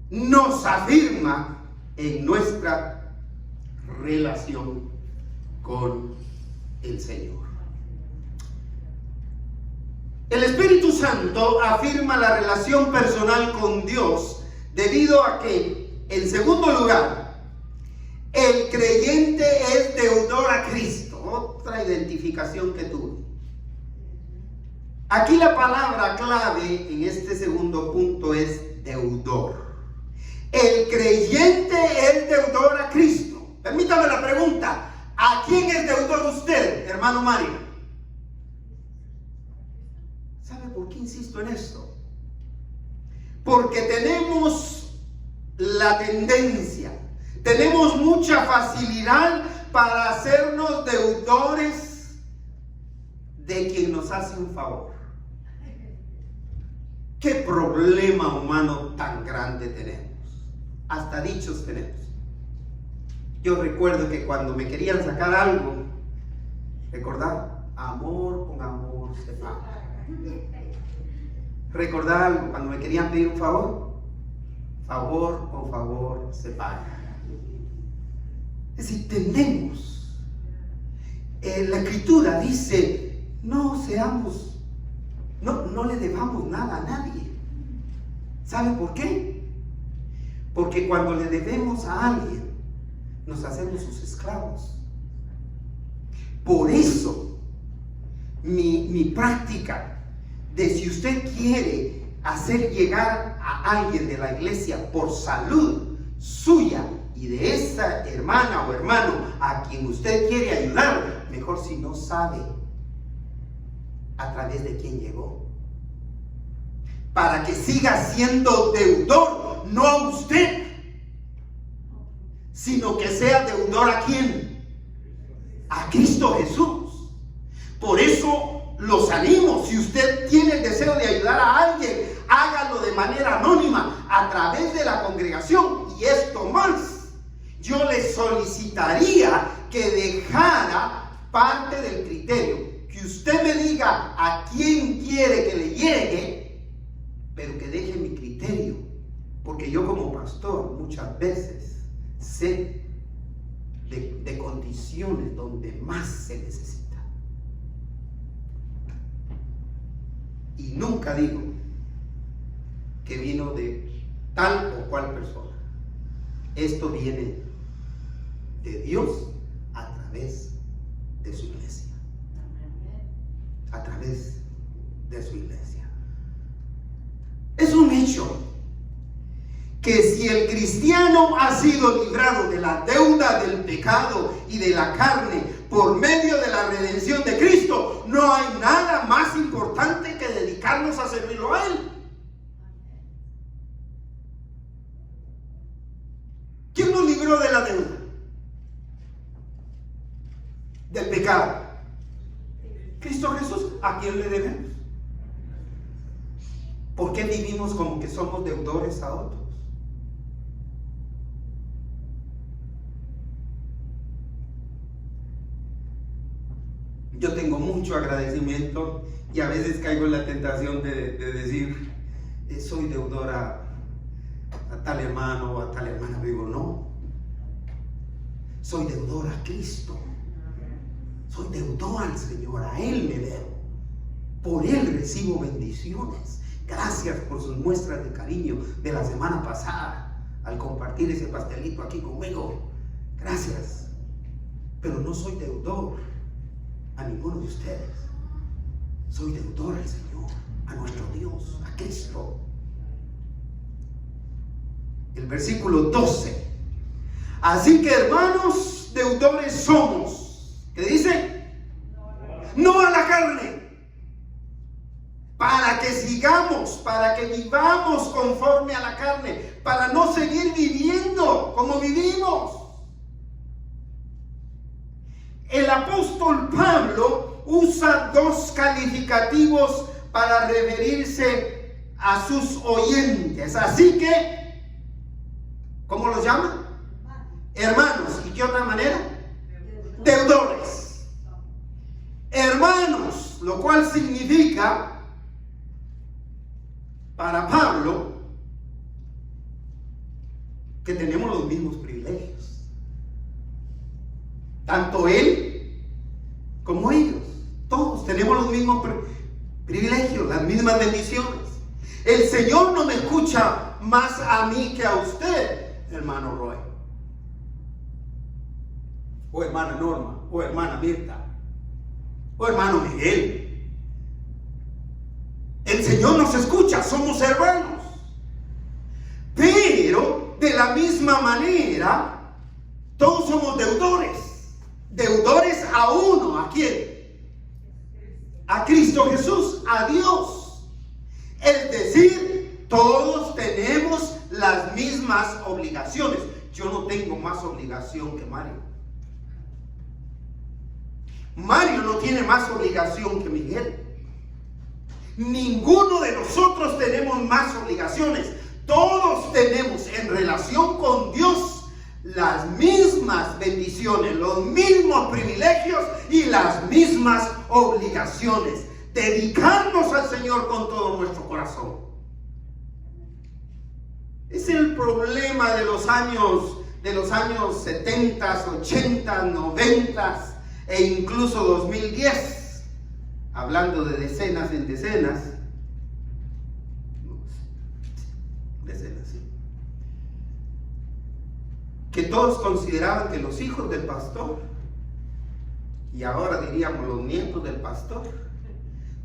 nos afirma en nuestra relación con el Señor. El Espíritu Santo afirma la relación personal con Dios debido a que, en segundo lugar, el creyente es deudor a Cristo. Otra identificación que tuve. Aquí la palabra clave en este segundo punto es deudor. El creyente es deudor a Cristo. Permítame la pregunta: ¿a quién es deudor usted, hermano Mario? ¿Sabe por qué insisto en esto? Porque tenemos la tendencia, tenemos mucha facilidad para hacernos deudores de quien nos hace un favor. ¿Qué problema humano tan grande tenemos? Hasta dichos tenemos. Yo recuerdo que cuando me querían sacar algo, recordar, amor con amor se paga. Recordar algo, cuando me querían pedir un favor, favor con favor se paga. Es decir, tendemos. La Escritura dice, no le debamos nada a nadie. ¿Sabe por qué? Porque cuando le debemos a alguien, nos hacemos sus esclavos. Por eso, mi práctica de si usted quiere hacer llegar a alguien de la iglesia por salud suya y de esa hermana o hermano a quien usted quiere ayudar, mejor si no sabe a través de quién llegó, para que siga siendo deudor, no a usted, sino que sea deudor ¿a quién? A Cristo Jesús. Por eso los animo, si usted tiene el deseo de ayudar a alguien, hágalo de manera anónima a través de la congregación. Y esto más, yo le solicitaría que dejara parte del criterio, que usted me diga a quién quiere que le llegue, pero que deje mi criterio, porque yo como pastor muchas veces sé nunca digo que vino de tal o cual persona. Esto viene de Dios a través de su iglesia. A través de su iglesia. Es un hecho que si el cristiano ha sido librado de la deuda del pecado y de la carne por medio de la redención de Cristo, no hay nada más importante que dedicarnos a servirlo a Él. ¿Quién nos libró de la deuda? Del pecado. Cristo Jesús. ¿A quién le debemos? ¿Por qué vivimos como que somos deudores a otros? Yo tengo mucho agradecimiento y a veces caigo en la tentación de decir, soy deudor a tal hermano o a tal hermana. Digo, no. Soy deudor a Cristo. Soy deudor al Señor. A Él me debo. Por Él recibo bendiciones. Gracias por sus muestras de cariño de la semana pasada al compartir ese pastelito aquí conmigo. Gracias. Pero no soy deudor a ninguno de ustedes. Soy deudor al Señor, a nuestro Dios, a Cristo. El versículo 12. Así que, hermanos, deudores somos. ¿Qué dice? No a la carne, para que sigamos, para que vivamos conforme a la carne, para no seguir viviendo como vivimos. El apóstol Pablo usa dos calificativos para referirse a sus oyentes. Así que, ¿cómo los llama? Hermanos. ¿Y qué otra manera? Deudores. Hermanos, lo cual significa, para Pablo, que tenemos los mismos privilegios. Tanto él como ellos. Todos tenemos los mismos privilegios, las mismas bendiciones. El Señor no me escucha más a mí que a usted, hermano Roy, o hermana Norma, o hermana Mirta, o hermano Miguel. El Señor nos escucha, somos hermanos. Pero de la misma manera, todos somos deudores. Deudores a uno. ¿A quién? A Cristo Jesús, a Dios. Es decir, todos tenemos las mismas obligaciones. Yo no tengo más obligación que Mario. Mario no tiene más obligación que Miguel. Ninguno de nosotros tenemos más obligaciones. Todos tenemos en relación con Dios las mismas bendiciones, los mismos privilegios y las mismas obligaciones. Dedicarnos al Señor con todo nuestro corazón. Es el problema de los años 70, 80, 90 e incluso 2010. Hablando de decenas en decenas. Decenas, sí. Que todos consideraban que los hijos del pastor, y ahora diríamos los nietos del pastor,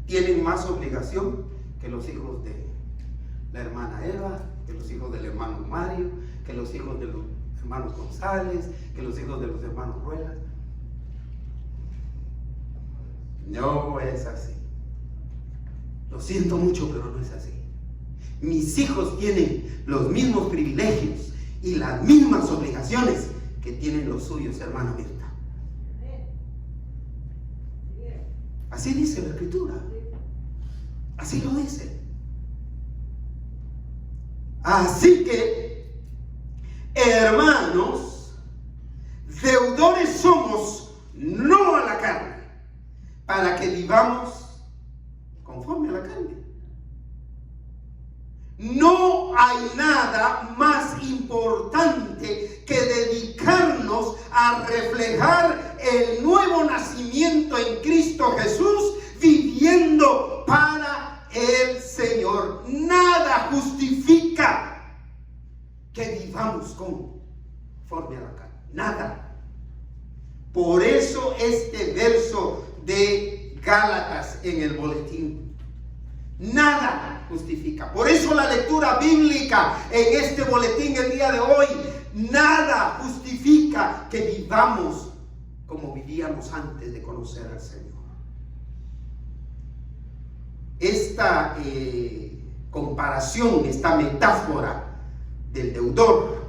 tienen más obligación que los hijos de la hermana Eva, que los hijos del hermano Mario, que los hijos de los hermanos González, que los hijos de los hermanos Ruelas. No es así. Lo siento mucho, pero no es así. Mis hijos tienen los mismos privilegios y las mismas obligaciones que tienen los suyos, hermana Mirta. Así dice la Escritura. Así lo dice. Así que, hermanos, deudores somos, no a la carne, para que vivamos conforme a la carne. No hay nada más importante que dedicarnos a reflejar el nuevo nacimiento en Cristo Jesús, viviendo para el Señor. Nada justifica que vivamos conforme a la carne. Nada. Por eso este verso de Gálatas en el boletín. Nada justifica. Por eso la lectura bíblica en este boletín el día de hoy. Nada justifica que vivamos como vivíamos antes de conocer al Señor. Esta comparación, esta metáfora del deudor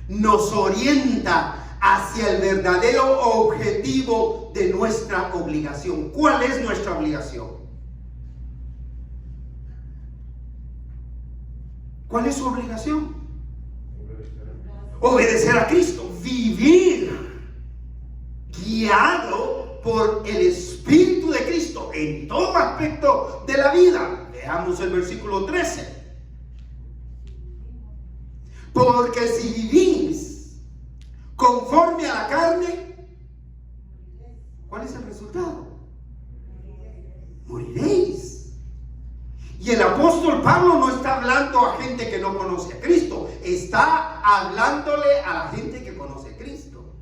nos orienta hacia el verdadero objetivo de nuestra obligación. ¿Cuál es nuestra obligación? ¿Cuál es su obligación? Obedecer a Cristo, vivir guiado por el Espíritu de Cristo en todo aspecto de la vida. Veamos el versículo 13. Porque si vivís conforme a la carne, ¿cuál es el resultado? Moriréis. Y el apóstol Pablo no está hablando a gente que no conoce a Cristo, está hablándole a la gente que conoce a Cristo.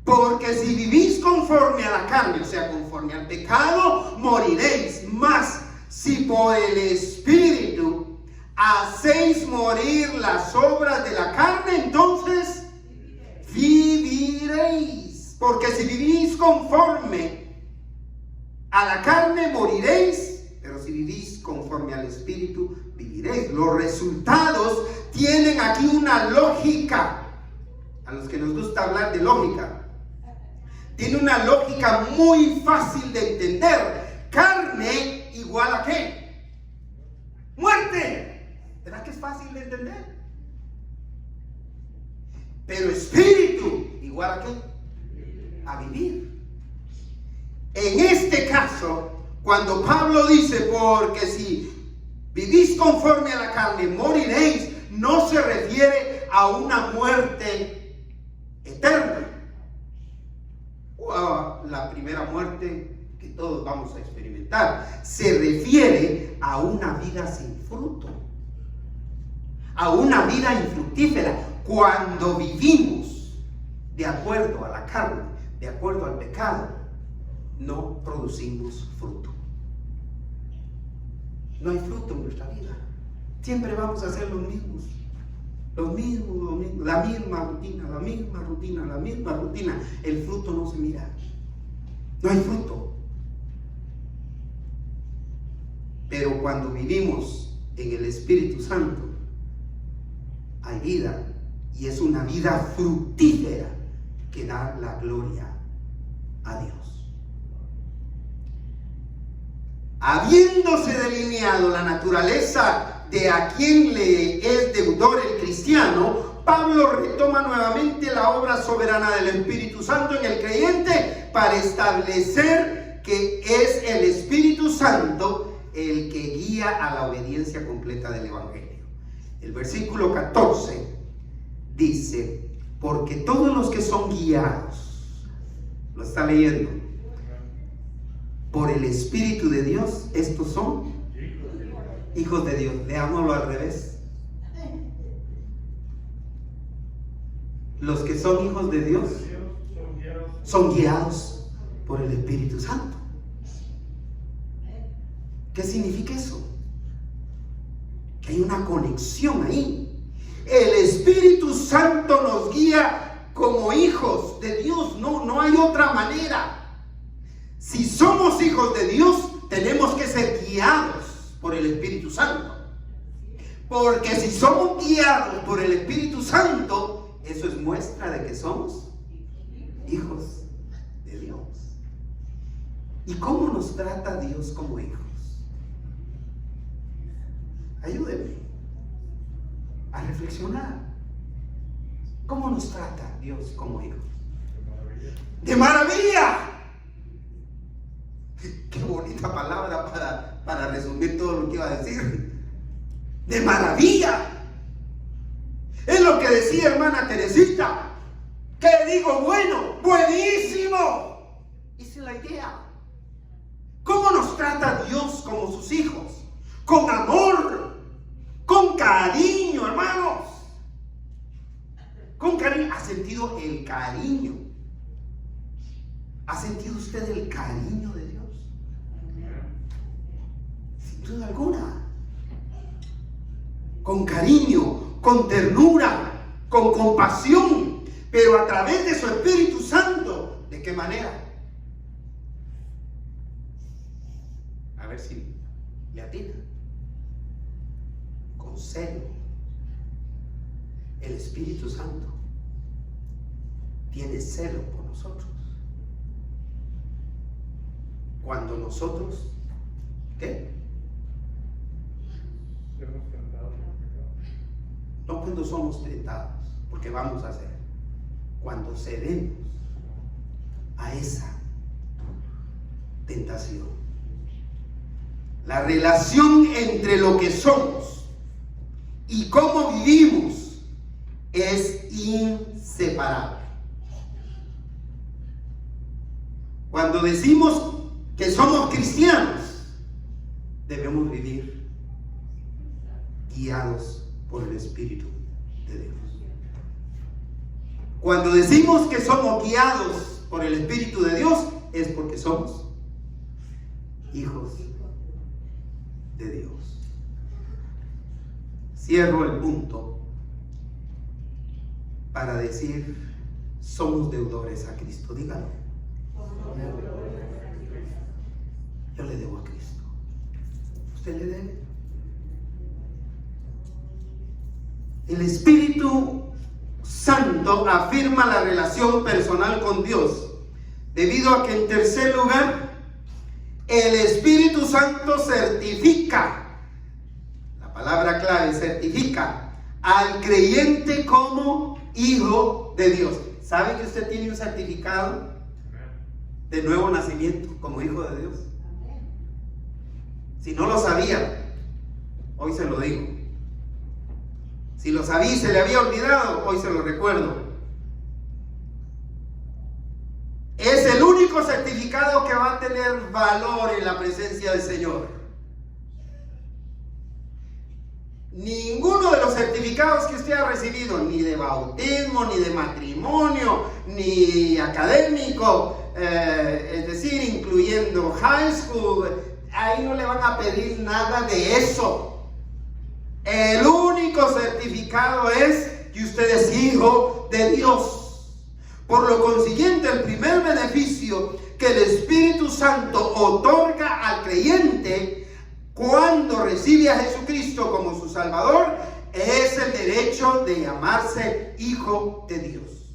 Porque si vivís conforme a la carne, o sea, conforme al pecado, moriréis. Mas si por el Espíritu hacéis morir las obras de la carne, entonces viviréis. Porque si vivís conforme a la carne, moriréis. Pero si vivís conforme al Espíritu, viviréis. Los resultados tienen aquí una lógica. A los que nos gusta hablar de lógica, tiene una lógica muy fácil de entender. Carne igual a ¿qué? Muerte. ¿Verdad que es fácil de entender? Pero espíritu igual a ¿qué? A vivir. En este caso, cuando Pablo dice, porque si vivís conforme a la carne, moriréis, no se refiere a una muerte eterna, o a la primera muerte que todos vamos a experimentar. Se refiere a una vida sin fruto, a una vida infructífera. Cuando vivimos de acuerdo a la carne, de acuerdo al pecado, no producimos fruto. No hay fruto en nuestra vida. Siempre vamos a hacer lo mismo, la misma rutina. El fruto no se mira. No hay fruto. Pero cuando vivimos en el Espíritu Santo, hay vida, y es una vida fructífera que da la gloria a Dios. Habiéndose delineado la naturaleza de a quien le es deudor el cristiano, Pablo retoma nuevamente la obra soberana del Espíritu Santo en el creyente para establecer que es el Espíritu Santo el que guía a la obediencia completa del Evangelio. El versículo 14 dice, porque todos los que son guiados, lo está leyendo, por el Espíritu de Dios, estos son hijos de Dios. Leámoslo al revés. Los que son hijos de Dios son guiados por el Espíritu Santo. ¿Qué significa eso? Que hay una conexión ahí. El Espíritu Santo nos guía como hijos de Dios. No hay otra manera. Si somos hijos de Dios, tenemos que ser guiados por el Espíritu Santo. Porque si somos guiados por el Espíritu Santo, eso es muestra de que somos hijos de Dios. ¿Y cómo nos trata Dios como hijos? Ayúdenme a reflexionar. ¿Cómo nos trata Dios como hijos? ¡De maravilla! Qué bonita palabra para resumir todo lo que iba a decir. ¡De maravilla! Es lo que decía hermana Teresita. ¿Qué digo? Bueno, buenísimo. Esa es la idea. ¿Cómo nos nos trata Dios como sus hijos, con amor, con cariño, hermanos. Con cariño. ¿Ha sentido el cariño? ¿Ha sentido usted el cariño de Dios? Sin duda alguna. Con cariño, con ternura, con compasión, pero a través de su Espíritu Santo. ¿De qué manera? A ver si le atina. Con celo. El Espíritu Santo tiene celo por nosotros. Cuando nosotros, ¿qué? Seremos tentados por el pecado. No cuando somos tentados, porque vamos a hacer. Cuando cedemos a esa tentación. La relación entre lo que somos y cómo vivimos es inseparable. Cuando decimos que somos cristianos, debemos vivir guiados por el Espíritu de Dios. Cuando decimos que somos guiados por el Espíritu de Dios, es porque somos hijos de Dios. Cierro el punto para decir, somos deudores a Cristo. Dígalo. Yo le debo a Cristo. ¿Usted le debe? El Espíritu Santo afirma la relación personal con Dios, debido a que, en tercer lugar, el Espíritu Santo certifica, la palabra clave, certifica al creyente como hijo de Dios. ¿Sabe que usted tiene un certificado de nuevo nacimiento como hijo de Dios? Si no lo sabía, hoy se lo digo. Si lo sabía y se le había olvidado, hoy se lo recuerdo. Es el único certificado que va a tener valor en la presencia del Señor. Ninguno de los certificados que usted ha recibido, ni de bautismo, ni de matrimonio, ni académico, es decir, incluyendo high school, ahí no le van a pedir nada de eso. El único certificado es que usted es hijo de Dios. Por lo consiguiente, el primer beneficio que el Espíritu Santo otorga al creyente cuando recibe a Jesucristo como su Salvador es el derecho de llamarse hijo de Dios.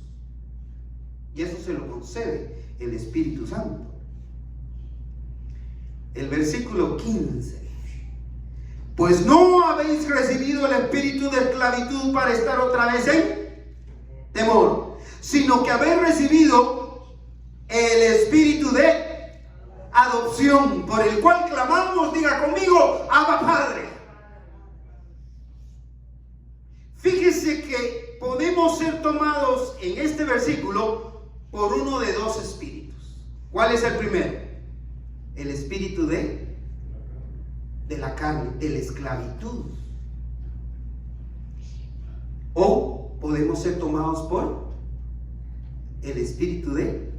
Y eso se lo concede el Espíritu Santo. El versículo 15. Pues no habéis recibido el espíritu de esclavitud para estar otra vez en temor, sino que habéis recibido el espíritu de adopción, por el cual clamamos, diga conmigo, Abba Padre. Fíjese que podemos ser tomados en este versículo por uno de dos espíritus. ¿Cuál es el primero? El espíritu de la carne, de la esclavitud. O podemos ser tomados por el espíritu de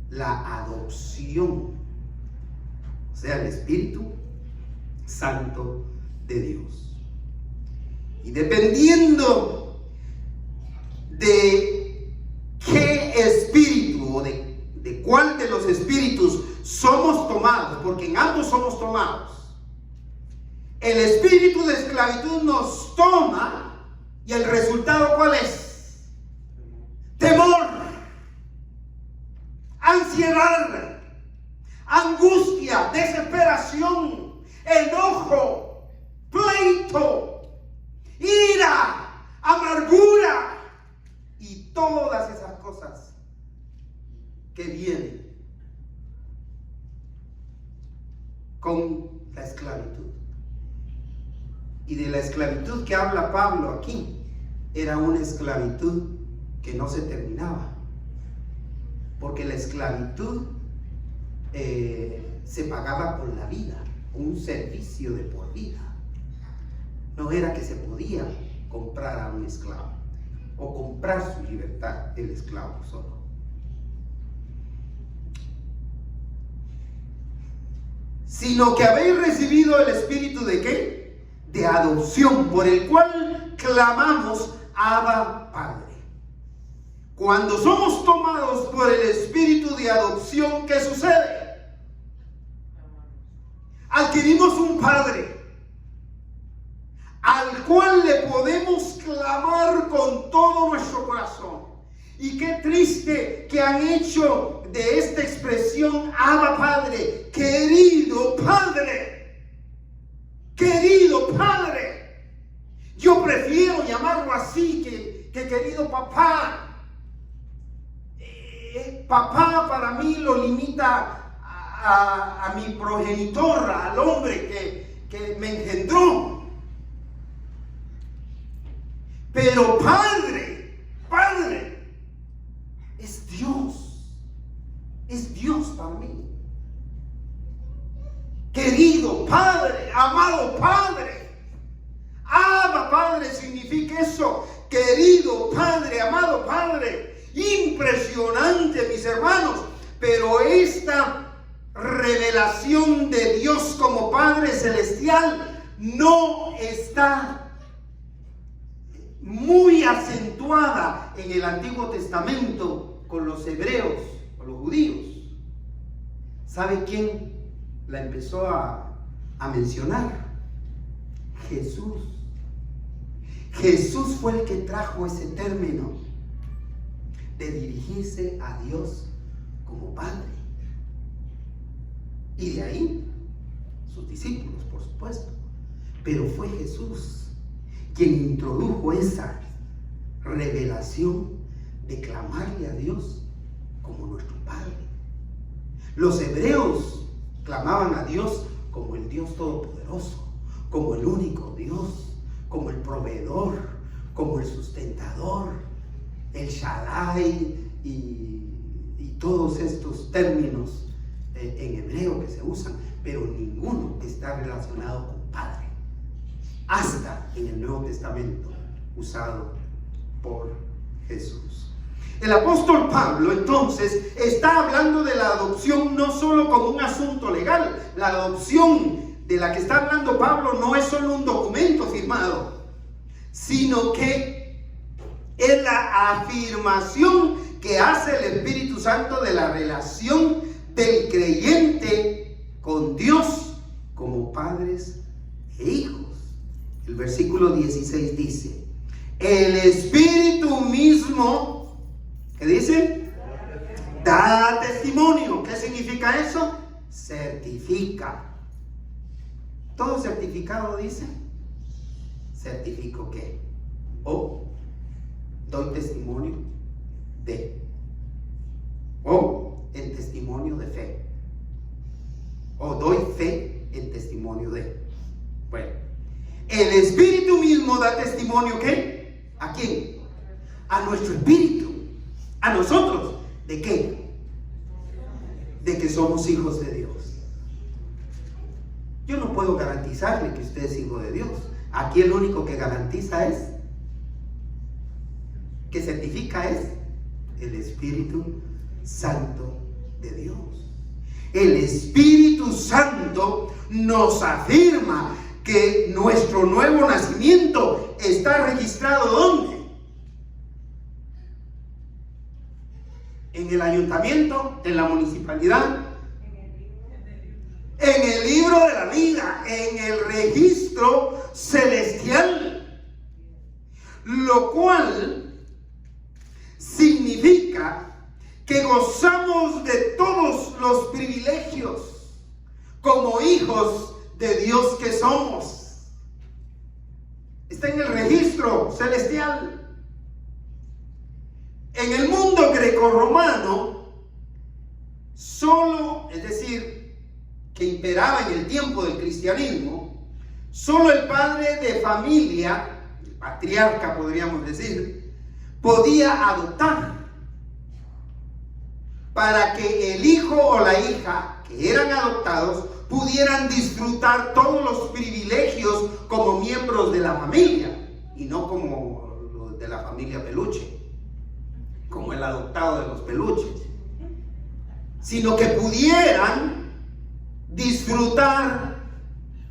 la adopción, o sea, el Espíritu Santo de Dios. Y dependiendo de qué espíritu o de cuál de los espíritus somos tomados, porque en ambos somos tomados, el espíritu de esclavitud nos toma y el resultado ¿cuál es? Temor, ansiedad, angustia, desesperación, enojo, pleito, ira, amargura y todas esas cosas que vienen con la esclavitud. Y de la esclavitud que habla Pablo aquí, era una esclavitud que no se terminaba, porque la esclavitud se pagaba con la vida, un servicio de por vida. No era que se podía comprar a un esclavo o comprar su libertad el esclavo solo. Sino que habéis recibido el espíritu ¿de qué? De adopción, por el cual clamamos Abba, Padre. Cuando somos tomados por el espíritu de adopción, ¿qué sucede? Adquirimos un Padre al cual le podemos clamar con todo nuestro corazón. Y qué triste que han hecho de esta expresión Abba, Padre, querido Padre, querido Padre. Yo prefiero llamarlo así que querido papá. Papá para mí lo limita a mi progenitor, al hombre que me engendró. Pero Padre, Padre, es Dios para mí. Querido Padre, amado Padre. Abba, Padre significa eso. Querido Padre, amado Padre. Impresionante, mis hermanos. Pero esta revelación de Dios como Padre Celestial no está muy acentuada en el Antiguo Testamento con los hebreos o los judíos. ¿Sabe quién la empezó a mencionar? Jesús. Jesús fue el que trajo ese término de dirigirse a Dios como Padre. Y de ahí sus discípulos, por supuesto. Pero fue Jesús quien introdujo esa revelación de clamarle a Dios como nuestro Padre. Los hebreos clamaban a Dios como el Dios Todopoderoso, como el único Dios, como el proveedor, como el sustentador, el Shaddai y todos estos términos en hebreo que se usan, pero ninguno está relacionado con Padre, hasta en el Nuevo Testamento usado por Jesús. El apóstol Pablo entonces está hablando de la adopción no solo como un asunto legal. La adopción de la que está hablando Pablo no es solo un documento firmado, sino que es la afirmación que hace el Espíritu Santo de la relación del creyente con Dios como padres e hijos. El versículo 16 dice: el Espíritu mismo, ¿qué dice? Da testimonio. ¿Qué significa eso? Certifica. Todo certificado dice: certifico que, o doy testimonio de, o en testimonio de fe, o doy fe en testimonio de. Bueno, el Espíritu mismo da testimonio ¿qué? ¿A quién? A nuestro espíritu, a nosotros. ¿De qué? De que somos hijos de Dios. Yo no puedo garantizarle que usted es hijo de Dios. Aquí el único que garantiza es, que certifica es el Espíritu Santo de Dios. El Espíritu Santo nos afirma que nuestro nuevo nacimiento está registrado ¿dónde? En el ayuntamiento, en la municipalidad, en el libro de la vida, en el registro celestial, lo cual significa que gozamos de todos los privilegios como hijos de Dios que somos. Está en el registro celestial. En el mundo grecorromano, solo, es decir, que imperaba en el tiempo del cristianismo, solo el padre de familia, el patriarca podríamos decir, podía adoptar para que el hijo o la hija que eran adoptados, pudieran disfrutar todos los privilegios como miembros de la familia y no como los de la familia peluche, como el adoptado de los peluches, sino que pudieran disfrutar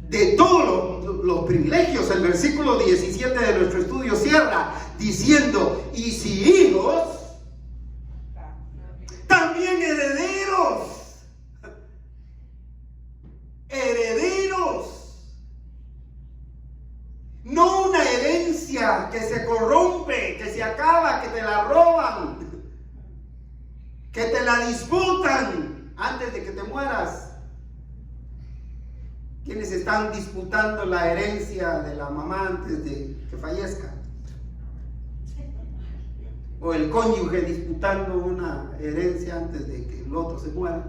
de todos los privilegios. El versículo 17 de nuestro estudio cierra diciendo: y si hijos, también herederos. Herederos. No una herencia que se corrompe, que se acaba, que te la roban, que te la disputan antes de que te mueras. ¿Quiénes están disputando la herencia de la mamá antes de que fallezca? O el cónyuge disputando una herencia antes de que el otro se muera.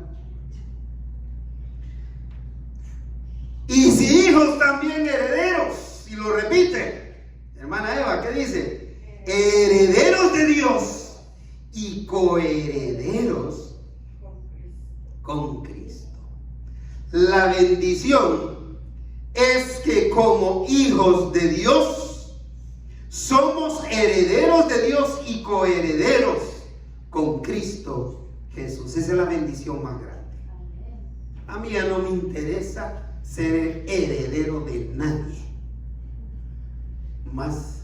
Y si hijos, también herederos. Y lo repite, hermana Eva, ¿qué dice? Herederos de Dios y coherederos con Cristo. La bendición es que como hijos de Dios somos herederos de Dios y coherederos con Cristo Jesús. Esa es la bendición más grande. A mí ya no me interesa ser heredero de nadie más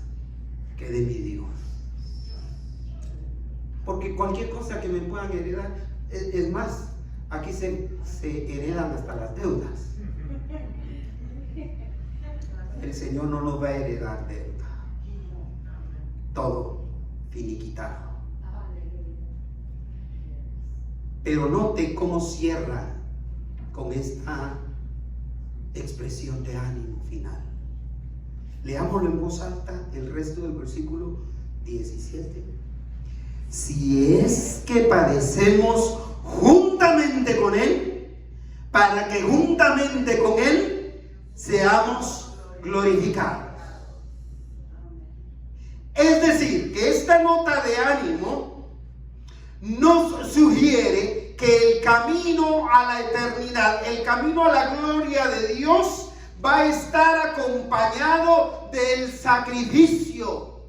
que de mi Dios, porque cualquier cosa que me puedan heredar, es más, aquí se heredan hasta las deudas. El Señor no nos va a heredar deuda, todo finiquitado. Pero note cómo cierra con esta expresión de ánimo final. Leámoslo en voz alta el resto del versículo 17. Si es que padecemos juntamente con Él, para que juntamente con Él seamos glorificados. Es decir, que esta nota de ánimo nos sugiere que el camino a la eternidad, el camino a la gloria de Dios, va a estar acompañado del sacrificio.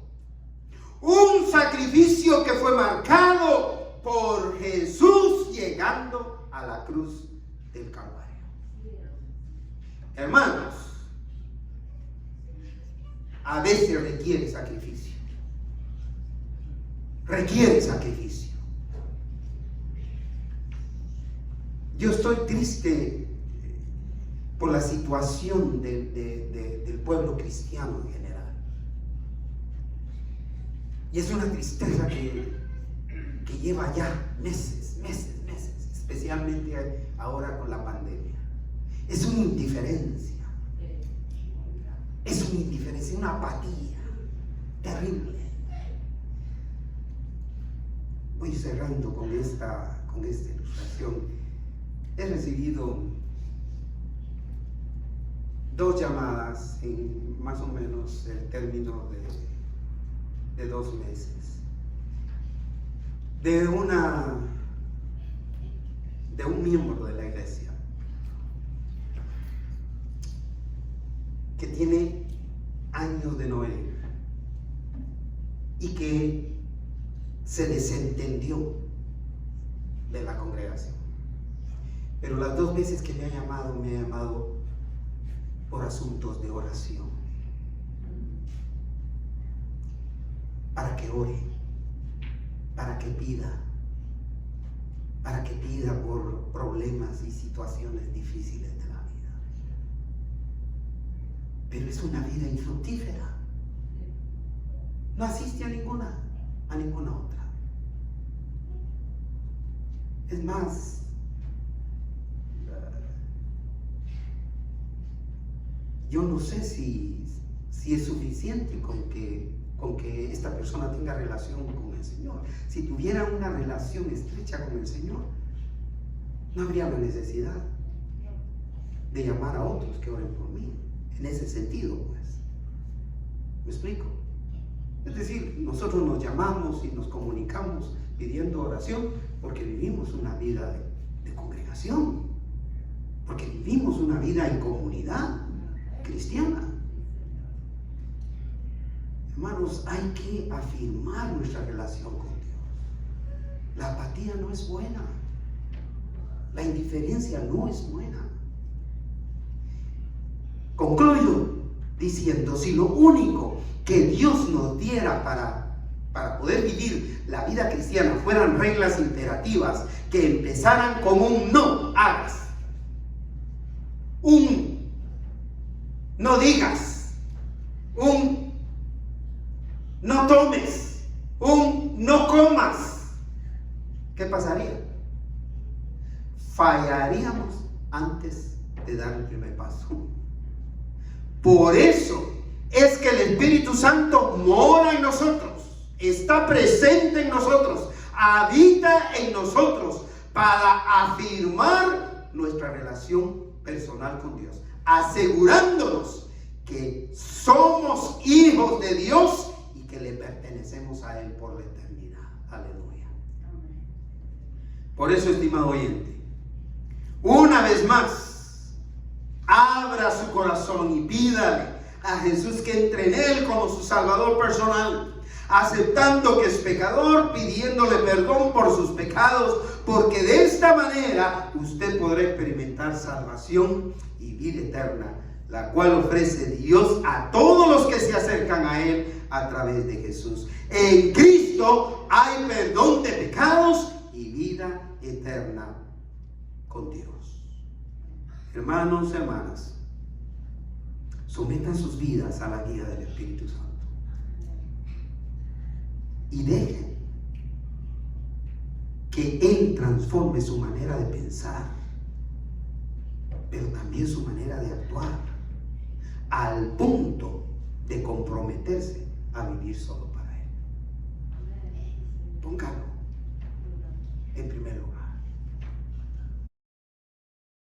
Un sacrificio que fue marcado por Jesús llegando a la cruz del Calvario. Hermanos, a veces requiere sacrificio. Requiere sacrificio. Yo estoy triste por la situación del pueblo cristiano en general. Y es una tristeza que lleva ya meses, especialmente ahora con la pandemia. Es una indiferencia, una apatía terrible. Voy cerrando con esta ilustración. He recibido 2 llamadas en más o menos el término de 2 meses de un miembro de la iglesia que tiene años de no venir y que se desentendió de la congregación. Pero las 2 veces que me ha llamado por asuntos de oración, para que ore, para que pida por problemas y situaciones difíciles de la vida. Pero es una vida infructífera. No asiste a ninguna otra. Es más, yo no sé si es suficiente con que esta persona tenga relación con el Señor. Si tuviera una relación estrecha con el Señor, no habría la necesidad de llamar a otros que oren por mí. En ese sentido, pues. ¿Me explico? Es decir, nosotros nos llamamos y nos comunicamos pidiendo oración porque vivimos una vida de congregación. porque vivimos una vida en comunidad cristiana. Hermanos, hay que afirmar nuestra relación con Dios. La apatía no es buena. La indiferencia no es buena. Concluyo diciendo, si lo único que Dios nos diera para poder vivir la vida cristiana fueran reglas imperativas que empezaran con un no hagas, un no digas, un no tomes, un no comas, ¿qué pasaría? Fallaríamos antes de dar el primer paso. Por eso es que el Espíritu Santo mora en nosotros, está presente en nosotros, habita en nosotros para afirmar nuestra relación personal con Dios, asegurándonos que somos hijos de Dios y que le pertenecemos a Él por la eternidad. Aleluya. Por eso, estimado oyente, una vez más, abra su corazón y pídale a Jesús que entre en Él como su Salvador personal, aceptando que es pecador, pidiéndole perdón por sus pecados, porque de esta manera usted podrá experimentar salvación y vida eterna, la cual ofrece Dios a todos los que se acercan a Él a través de Jesús. En Cristo hay perdón de pecados y vida eterna con Dios. Hermanos, hermanas, sometan sus vidas a la guía del Espíritu Santo y dejen que Él transforme su manera de pensar, pero también su manera de actuar, al punto de comprometerse a vivir solo para Él. Póngalo en primer lugar.